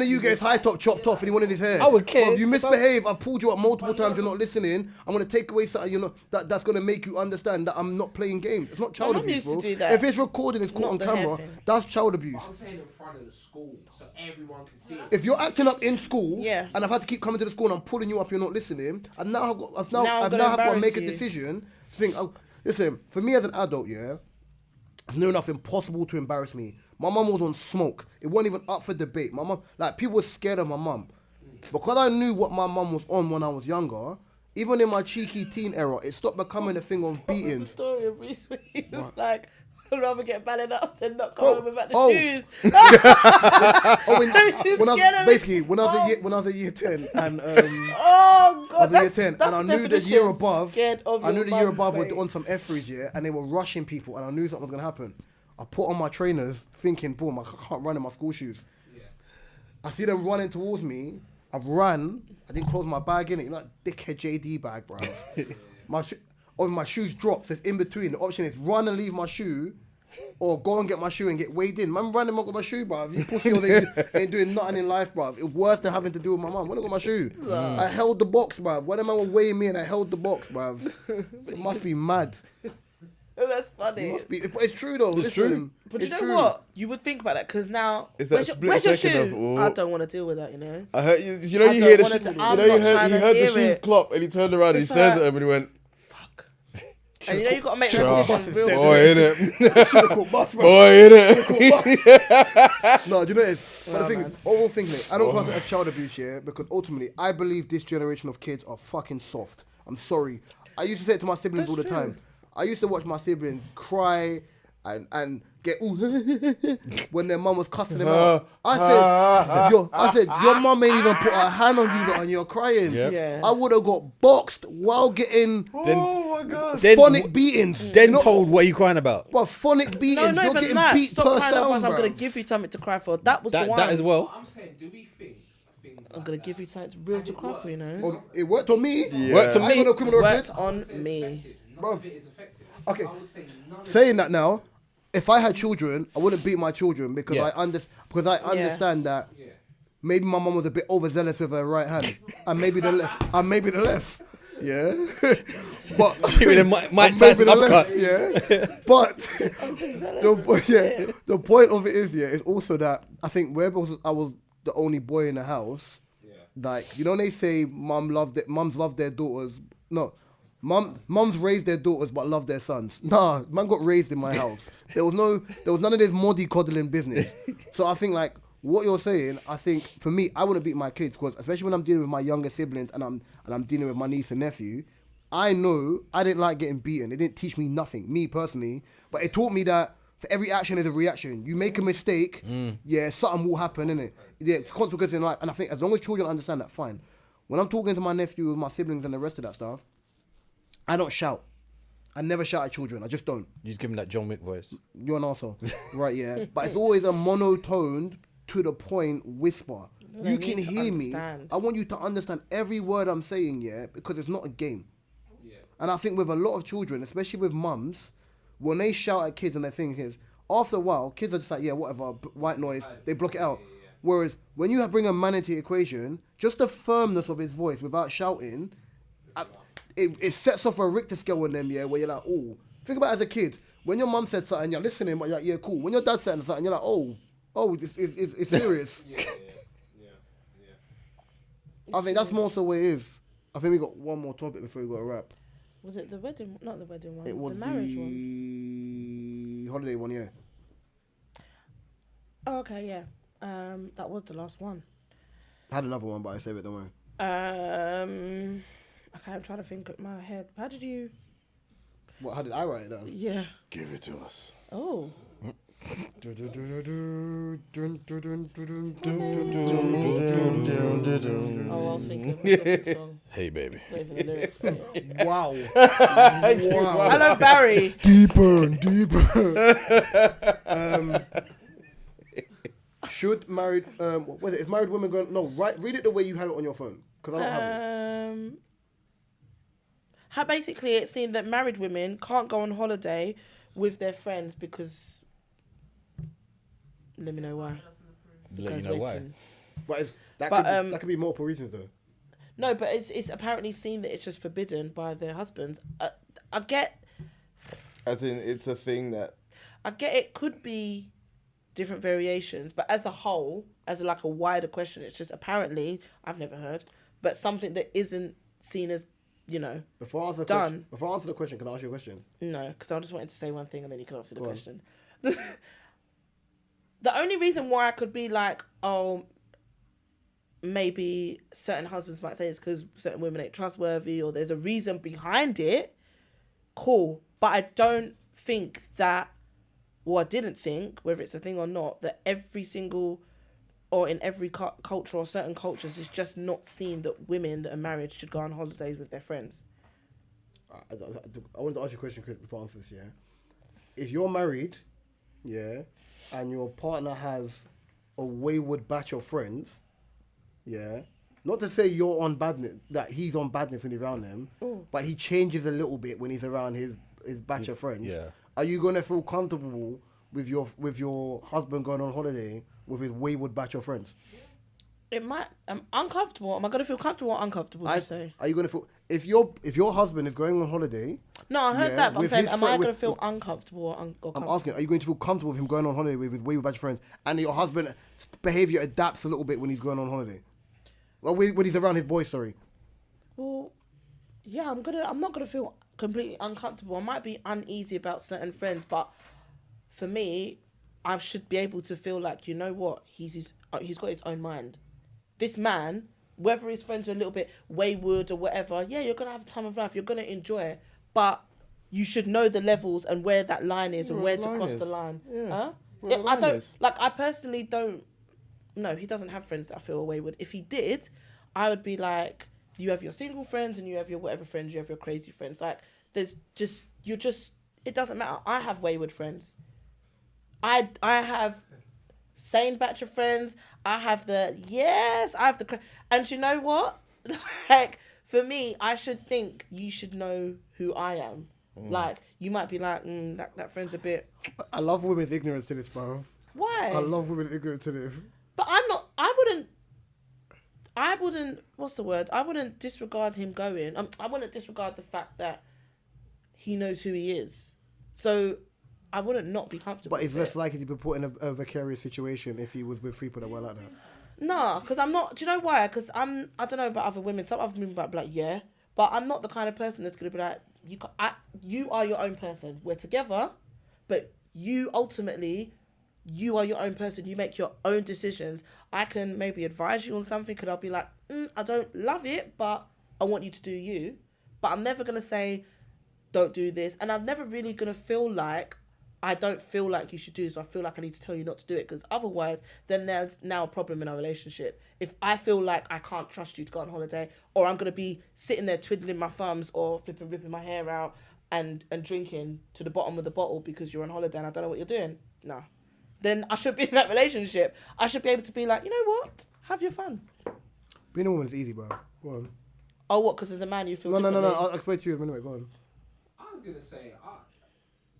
you get his high top chopped off and he wanted his hair. I would care. Bro, if you misbehave, I've pulled you up multiple times, you're not listening. I'm gonna take away something that's gonna make you understand that I'm not playing games. It's not child mum abuse, used to bro. do that. If it's recording, it's caught Not on the hair camera, thing. that's child abuse. I'm saying in front of the school, so everyone can see it. If you're acting up in school, Yeah. and I've had to keep coming to the school and I'm pulling you up, you're not listening, and now I've Now I'm now gonna have got to make a embarrass you. decision to think, listen, for me as an adult, yeah, there's near enough impossible to embarrass me. My mum was on smoke. It wasn't even up for debate. My mum, like, people were scared of my mum. Because I knew what my mum was on when I was younger, even in my cheeky teen era, it stopped becoming a thing of What's the beatings. story of Reese? It's like, I'd rather get balled up than not come Oh, home without the oh. shoes. Oh, when I scared of was, basically, it. when I was a year 10, and Oh, God. I was a year That's, 10, that's and the I knew the definition year of above, scared of I knew your the year mum, above were mate. on some F-frees, yeah, and they were rushing people, and I knew something was going to happen. I put on my trainers, thinking, boom, I can't run in my school shoes. Yeah. I see them running towards me. I've run. I didn't close my bag in it. You know, that dickhead JD bag, bro. My shoes dropped. So it's in between. The option is run and leave my shoe, or go and get my shoe and get weighed in. Man, running, I got my shoe, bro. You pussy ain't doing nothing in life, bro. It was worse than having to do with my mum. When I got my shoe, I held the box, bro. When the man was weighing me and I held the box, bro. It must be mad. Oh, that's It funny. must be. It's true though. It's true. But it's you know true. what? You would think about that because now, It's that where's your, split where's your second shoe? of, I don't want to deal with that, you know. I heard you. You know, I you don't hear the want shoes. it You to- I'm know, not you heard trying to the hear shoes it. clop, and he turned around and he It's said like- to him, and he went, Fuck. And you know you got to make that Sure. decision real "Boy, quick. innit? Should've caught bus, bro. Boy, innit?" No, do you know what it is? But the thing man. is, overall thing, mate, I don't class it as child abuse, yeah, because ultimately, I believe this generation of kids are fucking soft. I'm sorry. I used to say it to my siblings That's all the true. time. I used to watch my siblings cry and get all when their mum was cussing them out. I said, your mum ain't even put her hand on you, and you're crying. Yep. Yeah. I would have got boxed while getting Oh my god. phonic beatings. Then told what are you crying about? But phonic beatings, No, not you're even getting that. beat Stop per crying over us. sound, I'm gonna bruv. give you something to cry for. That was the one. That as well. What I'm saying, do we think things I'm like gonna that give you something real has to it cry for. You know. Well, it worked on me. Yeah. Worked on I ain't me. got no criminal Worked record. on It's me. effective. None Bruv. of it is effective. Okay. I would say none of Saying it that now, if I had children, I wouldn't beat my children because Yeah. I understand that Yeah. maybe my mum was a bit overzealous with her right hand, and maybe the left. Yeah, but Giving them Mike and maybe Tyson the left, uppercuts. yeah. But the point of it is, it's also that I think where I was the only boy in the house. Yeah. Like, you know, they say mums love their daughters. No, mums raise their daughters but love their sons. Nah, man got raised in my house. There was none of this moddy coddling business. So I think like what you're saying, I think for me, I wouldn't beat my kids because especially when I'm dealing with my younger siblings and I'm dealing with my niece and nephew, I know I didn't like getting beaten. It didn't teach me nothing, me personally, but it taught me that for every action is a reaction. You make a mistake, something will happen, innit? Yeah, consequences in life. And I think as long as children understand that, fine. When I'm talking to my nephew, my siblings and the rest of that stuff, I don't shout. I never shout at children. I just don't. You just give him that John Wick voice. You're an arsehole. Right, yeah. But it's always a monotoned, to the point whisper. They You need can to hear me. understand. I want you to understand every word I'm saying, yeah, because it's not a game. Yeah. And I think with a lot of children, especially with mums, when they shout at kids and their thing is, after a while, kids are just like, yeah, whatever, white noise, they block it out. Yeah. Whereas when you bring a man into the equation, just the firmness of his voice without shouting, it sets off a Richter scale in them, yeah, where you're like, oh, think about it as a kid. When your mum said something, you're listening, but you're like, yeah, cool. When your dad said something, you're like, oh, it's serious. Yeah. I think that's more so what it is. I think we got one more topic before we got to wrap. Was it the wedding? Not the wedding one. It was the marriage one. the holiday one, yeah. Oh, okay, yeah. That was the last one. I had another one, but I saved it, don't worry. Okay, I'm trying to think in my head. How did you? How did I write it down? Yeah. Give it to us. Oh. Oh, I was thinking of the song. Hey, baby. Not even the lyrics. But yeah. Wow. Hello, Barry. Deeper and deeper. Should married, what was it? Is married women going? No, read it the way you had it on your phone, because I don't have it. How basically it seemed that married women can't go on holiday with their friends because. Let me know why. Let Guys you know why. waiting. But that could be multiple reasons though. No, but it's apparently seen that it's just forbidden by their husbands. I get As in, it's a thing that it could be different variations, but as a whole, as like a wider question, it's just apparently I've never heard, but something that isn't seen as Before I answer the question, can I ask you a question? No, because I just wanted to say one thing and then you can answer the question. The only reason why I could be like, oh, maybe certain husbands might say it's because certain women ain't trustworthy or there's a reason behind it, cool. But I don't think that, well, I didn't think, whether it's a thing or not, that every single, or in every culture or certain cultures, it's just not seen that women that are married should go on holidays with their friends. I wanted to ask you a question before I answer this, yeah? If you're married, yeah, and your partner has a wayward batch of friends, yeah, not to say you're on badness, that he's on badness when he's around them, but he changes a little bit when he's around his batch of friends. Yeah. Are you gonna feel comfortable with your husband going on holiday with his wayward batch of friends? It might. I'm uncomfortable. Am I gonna feel comfortable or uncomfortable? You say? Are you gonna feel if your husband is going on holiday? No, I heard Yeah, that, but I'm with saying, his am I friend- gonna feel uncomfortable or comfortable? I'm asking, are you going to feel comfortable with him going on holiday with his wayward batch of friends, and your husband's behaviour adapts a little bit when he's going on holiday? Well, when he's around his boys, sorry. Well, yeah, I'm not gonna feel completely uncomfortable. I might be uneasy about certain friends, but for me, I should be able to feel like, you know what, he's got his own mind. This man, whether his friends are a little bit wayward or whatever, yeah, you're gonna have a time of life. You're gonna enjoy it, but you should know the levels and where that line is and Where where the to line cross is. the line. Yeah. Huh? Where the I line don't is. like. I personally don't. No, he doesn't have friends that I feel away with. If he did, I would be like, you have your single friends and you have your whatever friends. You have your crazy friends. Like, there's just it doesn't matter. I have wayward friends. I have sane batch of friends. I have and you know what? Like, for me, I should think you should know who I am. Like, you might be like, that friend's a bit. I love women's ignorance to this, bro. Why? I love women's ignorance to this. But I wouldn't, what's the word? I wouldn't disregard him going. I wouldn't disregard the fact that he knows who he is. So I wouldn't not be comfortable. But he's with less it. likely to be put in a vicarious situation if he was with people that were like that. No, because I'm not. Do you know why? Because I don't know about other women. Some other women might be like, yeah. But I'm not the kind of person that's going to be like, you are your own person. We're together, but you ultimately, you are your own person. You make your own decisions. I can maybe advise you on something, and I'll be like, I don't love it, but I want you to do you. But I'm never going to say, don't do this. And I'm never really going to feel like, I don't feel like you should do this. So I feel like I need to tell you not to do it. Because otherwise, then there's now a problem in our relationship. If I feel like I can't trust you to go on holiday, or I'm going to be sitting there twiddling my thumbs or ripping my hair out and drinking to the bottom of the bottle because you're on holiday and I don't know what you're doing. No. Then I should be in that relationship. I should be able to be like, you know what? Have your fun. Being a woman is easy, bro. Go on. Oh, what? Because as a man, you feel No. differently? I'll explain to you in a minute. Go on. I was gonna say,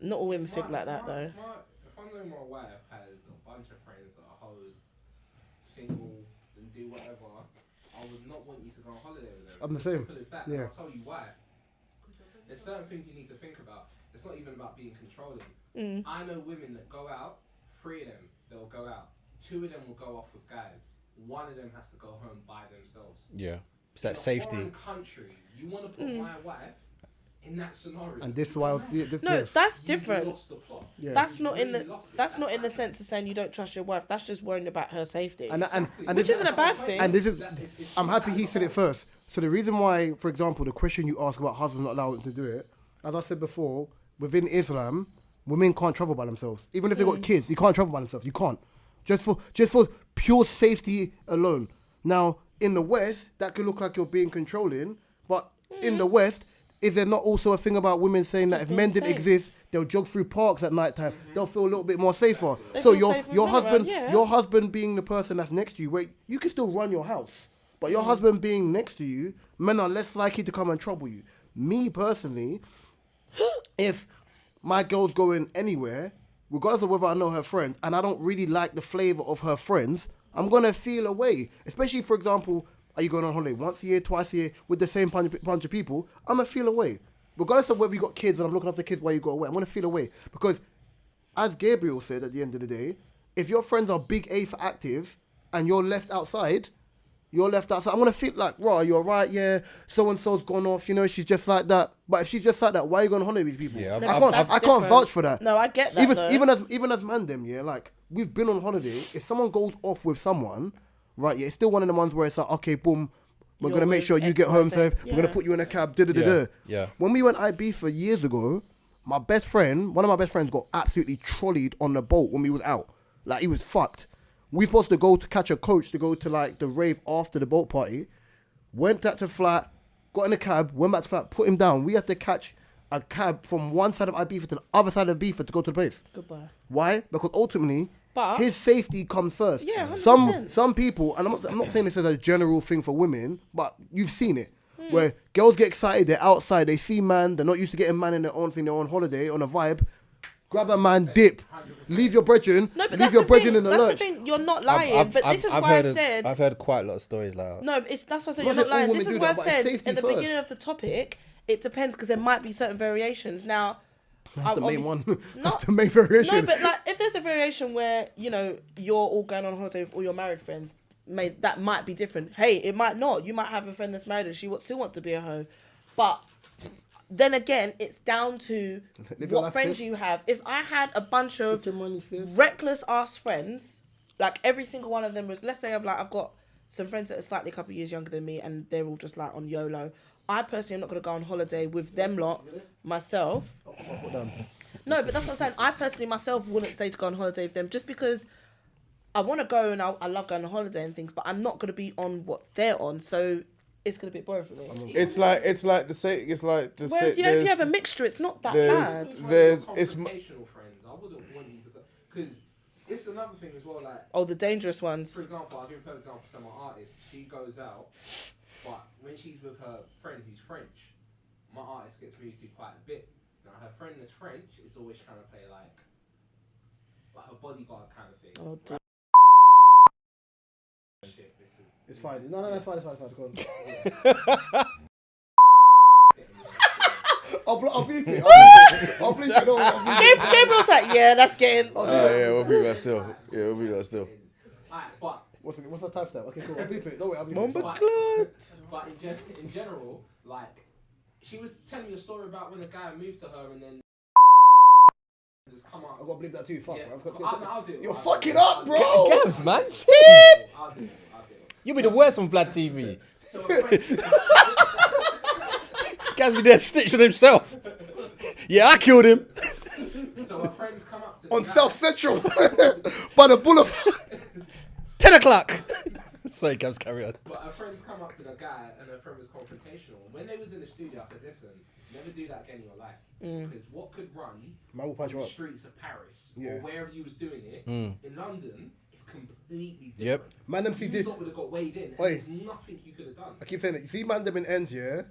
Not all women think like that, though. If I know my wife has a bunch of friends that are hoes, single, and do whatever, I would not want you to go on holiday with them. I'm the It's same. as simple as that. Yeah. And I'll tell you why. There's certain things you need to think about. It's not even about being controlling. I know women that go out, 3 of them, they'll go out. 2 of them will go off with guys. 1 of them has to go home by themselves. Yeah. It's that In a safety. foreign country, you want to put my wife in that scenario. And this is why I was... No, that's different. You lost the plot. Yeah. That's not in Really the. lost it. That's not in the sense of saying you don't trust your wife. That's just worrying about her safety. And Which this isn't a bad thing. And this is... It's I'm happy as he a said it whole. first. So the reason why, for example, the question you ask about husbands not allowing to do it, as I said before, within Islam, women can't travel by themselves. Even if they got kids, you can't travel by themselves. You can't. Just for pure safety alone. Now, in the West, that could look like you're being controlling, but in the West, is there not also a thing about women saying that Just if men being didn't safe. exist, they'll jog through parks at night time, they'll feel a little bit more safer. They So feel safer your with men husband, around, yeah. your husband being the person that's next to you, where you can still run your house, but your husband being next to you, men are less likely to come and trouble you. Me personally, if my girl's going anywhere, regardless of whether I know her friends, and I don't really like the flavour of her friends, I'm going to feel away. Especially, for example, are you going on holiday once a year, twice a year, with the same bunch of people? I'm going to feel away. Regardless of whether you got kids and I'm looking after kids while you go away, I'm going to feel away. Because, as Gabriel said at the end of the day, if your friends are big A for active, and you're left outside, I'm going to feel like, right, you're right, yeah, so-and-so's gone off, you know, she's just like that. But if she's just like that, why are you going on holiday with these people? Yeah, That's I can't different. vouch for that. No, I get that, though. Even as man them, yeah, like, we've been on holiday. If someone goes off with someone, right, yeah, it's still one of the ones where it's like, okay, boom, we're You're going to make with sure you X, get Y, home Z. safe. We're going to Yeah. put you in a cab, da-da-da-da. Yeah. When we went Ibiza years ago, one of my best friends got absolutely trolleyed on the boat when we was out. Like, he was fucked. We supposed to go to catch a coach to go to, like, the rave after the boat party. Went back to flat, got in a cab, went back to flat, put him down. We had to catch a cab from one side of Ibiza to the other side of Ibiza to go to the place. Goodbye. Why? Because ultimately, But- his safety comes first. Yeah, 100%. Some people, and I'm not saying this is a general thing for women, but you've seen it, where girls get excited, they're outside, they see man, they're not used to getting man in their own thing, they're on holiday, on a vibe. Grab a man, dip, leave your brethren, No, but leave that's your the brethren thing. in the That's lurch. the thing. You're not lying. But this is why I said. I've heard quite a lot of stories like that. No, that's why I said I'm you're not not saying all lying. This women is do why I that, but it's said safety at the first. beginning of the topic, it depends because there might be certain variations. Now, That's the main obviously- one. No, That's the main variation. no, but like if there's a variation where you're all going on holiday with all your married friends, that might be different. Hey, it might not. You might have a friend that's married and she still wants to be a hoe, but then again, it's down to Live your what life, friends sis. you have. If I had a bunch of Put your money, sis. reckless ass friends, like every single one of them was, let's say I've got some friends that are slightly a couple of years younger than me, and they're all just like on YOLO. I personally am not going to go on holiday with them lot myself. No, but that's what I'm saying. I personally myself wouldn't say to go on holiday with them just because I want to go and I love going on holiday and things, but I'm not going to be on what they're on, so it's going to be boring for me. It's like the same. It's like the Whereas same. if you have a mixture, it's not that bad. It's confrontational friends. I wouldn't want you to go because it's another thing as well. Like Oh, the dangerous ones. for example, I'll give a perfect example. So my artist, she goes out, but when she's with her friend who's French, my artist gets moved to quite a bit. Now her friend that's French is always trying to play like her bodyguard kind of thing. Oh, dear. It's fine. No, it's fine. Go on. I'll bleep it. I'll bleep it. No, I'll bleep it. Gabriel's like, yeah, that's getting... yeah, we'll be that still. Yeah, we'll be that still. Alright, but What's the timestamp? Okay, cool. I'll bleep it. Don't worry, I'll bleep it. Mumble But- clothes. but in general, like she was telling me a story about when a guy moved to her and then just come out. I've got to bleep that too. Fuck, Yeah. bro. I'll do it. You're I'll fucking do it. up, bro. Gabs, man. I'll do it. I'll do it. You'll be the worst on Vlad TV. So a friend, Gabs be there stitching himself. Yeah, I killed him. so her friends come up to the On guy. South Central by the boulevard. 10 o'clock. Sorry, Gabs, carry on. But her friends come up to the guy and her friend was confrontational. When they was in the studio, I said, listen, never do that again in your life. Because what could run Man will punch on you the up. streets of Paris Yeah. or wherever you was doing it, in London, it's completely different. Yep. Man, them see You this. lot would have got weighed in and Oi. there's nothing you could have done. I keep saying it. You see, man, them in ends, yeah.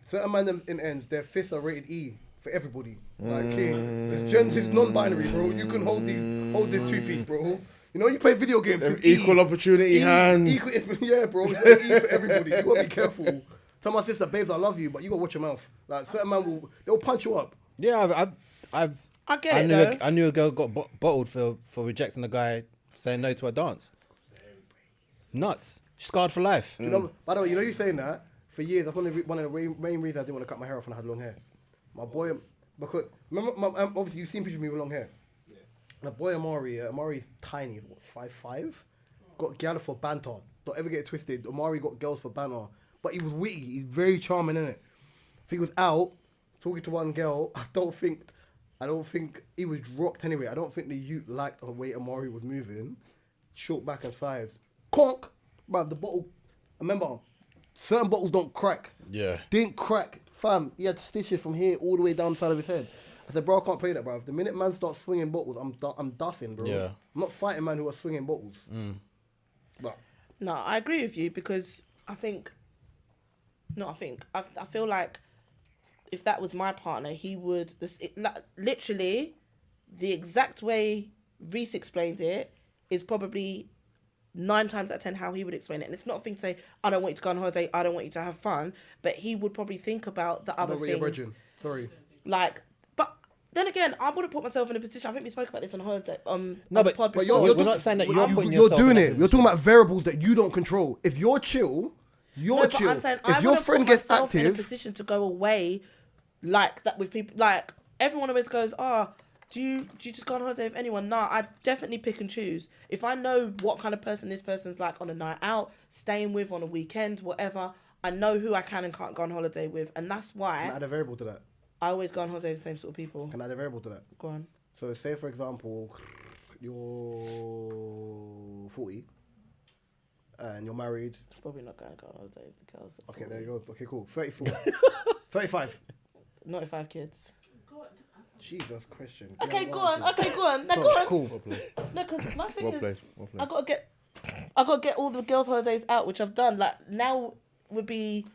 Certain man them in ends, their fists are rated E for everybody. Like, king, it's gender, it's non-binary, bro. You can hold this two-piece, bro. You know, you play video games. Them it's E. equal opportunity hands. Yeah, bro. It's like E for everybody. You gotta be careful. Tell my sister, babes, I love you, but you gotta watch your mouth. Like, certain man they'll punch you up. Yeah, I get it, though. I knew a girl got bottled for rejecting a guy saying no to a dance. Nuts. Scarred for life. You know, by the way, you know you saying that for years. That's one of the main reasons I didn't want to cut my hair off when I had long hair. My boy, because remember, obviously you've seen pictures of me with long hair. Yeah. My boy Amari's tiny, what, 5'5", got gal for banter. Don't ever get it twisted. Amari got girls for banter, but he was witty. He's very charming, innit? If he was out talking to one girl, I don't think he was rocked anyway. I don't think the youth liked the way Amari was moving, short back and sides. Conk, bruv, the bottle. Remember, certain bottles don't crack. Yeah. Didn't crack, fam. He had stitches from here all the way down the side of his head. I said, bro, I can't play that, bruv. The minute man starts swinging bottles, I'm dusting, bro. Yeah. I'm not fighting man who are swinging bottles. But No, I agree with you because I feel like if that was my partner, he would literally the exact way Reese explained it is probably 9 times out of 10 how he would explain it. And it's not a thing to say, I don't want you to go on holiday, I don't want you to have fun, but he would probably think about the other not really a things. virgin. Sorry. Like, but then again, I wouldn't put myself in a position. I think we spoke about this on holiday. No, on but- the pod But before. you're We're not saying that you're putting You're yourself doing in that it. You're talking about variables that you don't control. If you're chill, No, but chill. I'm saying If I your wouldn't friend put gets myself in a active, position to go away like that with people. Like everyone always goes, do you just go on holiday with anyone? Nah, I definitely pick and choose. If I know what kind of person this person's like on a night out, staying with on a weekend, whatever, I know who I can and can't go on holiday with, and that's can I why add a variable to that? I always go on holiday with the same sort of people. Can I add a variable to that? Go on. So say for example, you're 40 and you're married. Probably not going to go on holiday with the girls. Okay, there you go. Okay, cool. 34. 35. Not if I have kids. Jesus Christian. Okay, Yeah, go one, on. two. Okay, go on. No, So, go on. cool. No, because my thing Well is, played. Well played. I gotta get all the girls' holidays out, which I've done. Like now would be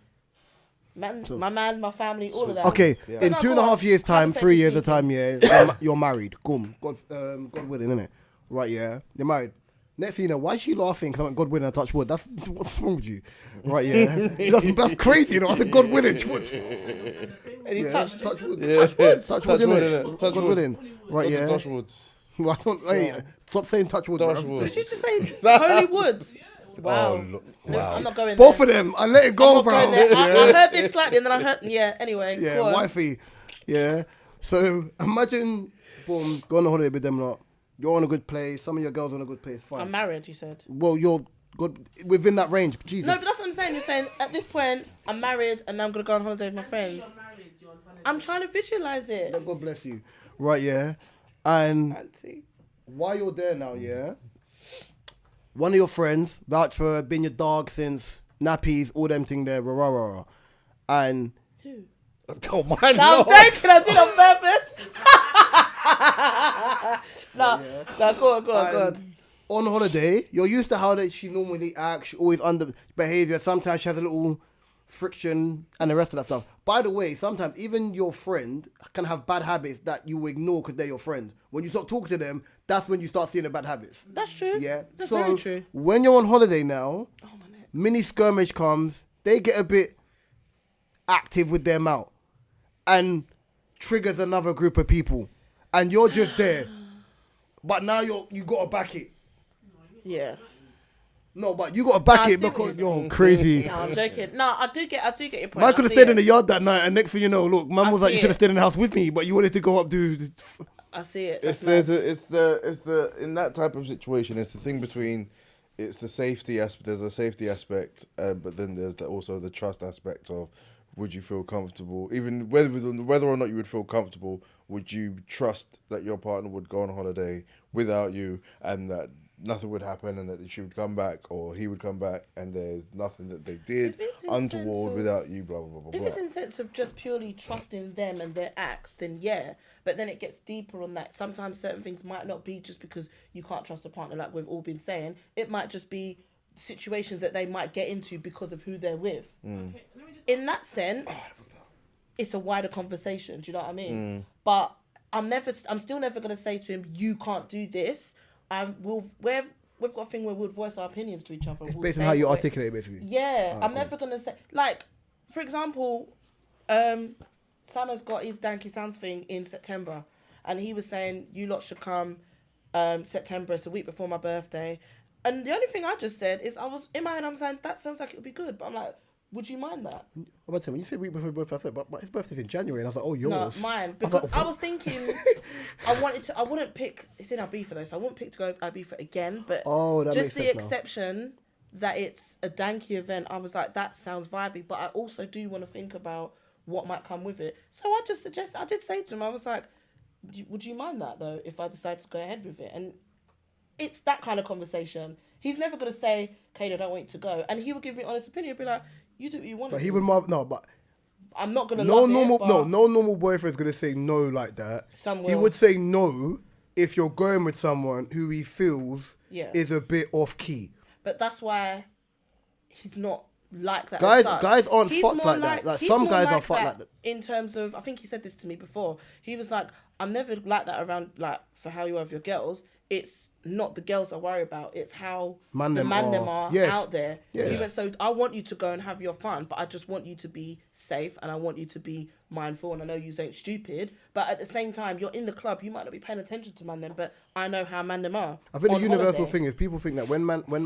my man, my family, all of that. Okay, Yeah. in No, 2.5 go on. years' time, 3 years of Hypothetically time, yeah, you're married. Boom. God willing, innit? Right, yeah. You're married. Next thing you know, why is she laughing? Because I went God willing, I touch wood. That's what's wrong with you? Right, yeah. that's crazy, you know. I said God willing. And he touched touch wood. Yeah. Touch wood, Touch wood, innit? innit? Touch God wood. willing. Right, yeah. Touch wood. Well, I don't, hey, stop saying touch wood, Touch bruv. wood. Did you just say holy wood? Wow. Oh, look, No, wow. I'm not going Both there. of them. I let it I'm go, not bro. going there. I heard this slightly and then I heard, anyway. Yeah, go on. wifey. Yeah. So imagine, boom, go on a holiday with them lot. You're on a good place. Some of your girls on a good place. Fine. I'm married, you said. Well, you're God, within that range. Jesus. No, but that's what I'm saying. You're saying at this point, I'm married and I'm gonna go on holiday with my friends. You're married, you're on holiday. I'm trying to visualize it. Yeah, God bless you. Right, yeah. And Auntie. while you're there now, yeah, one of your friends vouch for being your dog since nappies, all them thing there, rah, rah, rah. And Who? oh my I'm Lord. joking. I did on purpose. No, go on. On holiday, you're used to how she normally acts. She always under behavior. Sometimes she has a little friction and the rest of that stuff. By the way, sometimes even your friend can have bad habits that you ignore because they're your friend. When you start talking to them, that's when you start seeing the bad habits. That's true. Yeah. That's so very true. when you're on holiday now, Oh, my neck. mini skirmish comes, they get a bit active with their mouth and triggers another group of people. And you're just there. But now you got to back it. Yeah. No, but you got to back Nah, it seriously. because you're crazy. No, I'm joking. No, I do get your point. Man could I have see stayed it. in the yard that night, and next thing you know, look, man I was like, see you should have it. stayed in the house with me, but you wanted to go up to. I see it. It's That's nice. it's the in that type of situation. It's the thing between, it's the safety aspect. There's a safety aspect, but then there's also the trust aspect of, would you feel comfortable, even whether or not you would feel comfortable, would you trust that your partner would go on holiday without you and that nothing would happen and that she would come back or he would come back and there's nothing that they did If it's in untoward sense of- without you, blah blah blah blah. If blah. it's in sense of just purely trusting them and their acts, then yeah. But then it gets deeper on that. Sometimes certain things might not be just because you can't trust a partner, like we've all been saying. It might just be situations that they might get into because of who they're with. Okay, let me just In that sense, it's a wider conversation. Do you know what I mean? But I'm still never gonna say to him, "You can't do this." We've got a thing where we'll voice our opinions to each other. It's We'll based on say how you it. articulate it, basically. Yeah, I'm never gonna say, like, for example, Sana's got his Danky Sounds thing in September, and he was saying you lot should come September. It's a week before my birthday, and the only thing I just said is I was in my head. I'm saying that sounds like it would be good, but I'm like, would you mind that? I'm about to say, when you said week before your birthday, I said, but his birthday's in January, and I was like, oh, yours. No, mine. I was Because like, I was thinking, I wouldn't pick, it's in Ibiza though, so I wouldn't pick to go Ibiza again, but Oh, that just makes the sense now. exception that it's a danky event, I was like, that sounds vibey, but I also do want to think about what might come with it. So I did say to him, I was like, would you mind that though, if I decide to go ahead with it? And it's that kind of conversation. He's never going to say, Kate, I don't want you to go. And he would give me honest opinion, he'd be like, you do what you want But to he do. would no, but I'm not going to no love normal, it, but no normal boyfriend's gonna say no like that. Some He will. would say no if you're going with someone who he feels Yeah. is a bit off key. But that's why he's not like that. Guys- as such. guys aren't He's fucked more like that. Like, he's some more guys are fucked like that. In terms of, I think he said this to me before. He was like, I'm never like that around, like, for how you are with your girls. It's not the girls I worry about. It's how Man the them man are. them are Yes. out there. Yes. He went, so I want you to go and have your fun, but I just want you to be safe and I want you to be mindful. And I know you ain't stupid, but at the same time, you're in the club. You might not be paying attention to man them, but I know how man them are. I think the on universal holiday. thing is people think that when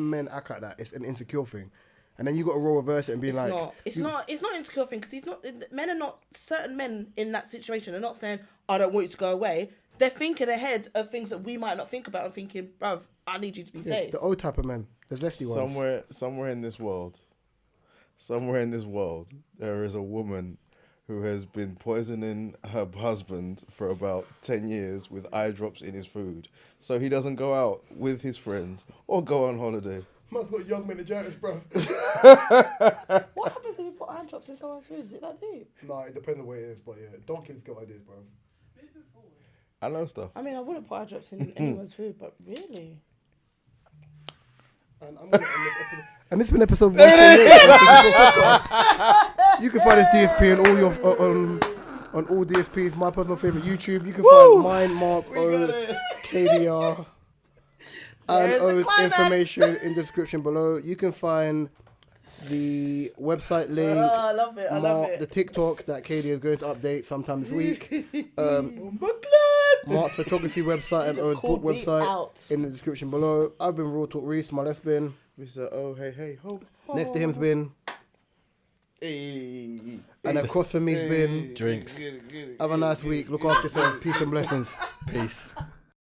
men act like that, it's an insecure thing, and then you got to role reverse it and be It's like, not. It's not insecure thing because men are not, certain men in that situation are not saying, I don't want you to go away. They're thinking ahead of things that we might not think about and thinking, bruv, I need you to be safe. the old type of men. There's Leslie ones. Somewhere in this world, there is a woman who has been poisoning her husband for about 10 years with eye drops in his food, so he doesn't go out with his friends or go on holiday. Man's got young meningitis, bro. What happens if you put hand drops in someone's food? Is it that deep? Nah, it depends on what it is, but yeah, donkeys got ideas, bro. I know stuff. I mean, I wouldn't put hand drops in anyone's food, but really? And I'm gonna end this episode. And this has been episode 148. You can find this DSP on all your on all DSPs. My personal favorite YouTube. You can find mine, Mark O, KDR, and There's the O's climax. information in the description below. You can find the website link. Oh, I love it. I love it. The TikTok that KD is going to update sometime this week. Oh my God. Mark's photography website and just O's book called me website out. in the description below. I've been Raw Talk Reese, my left bin. Mr. Oh hey hey ho. Next to him's been, Hey. and across from me's been. Drinks. Have a nice week. Look after yourself. Peace and blessings. Peace.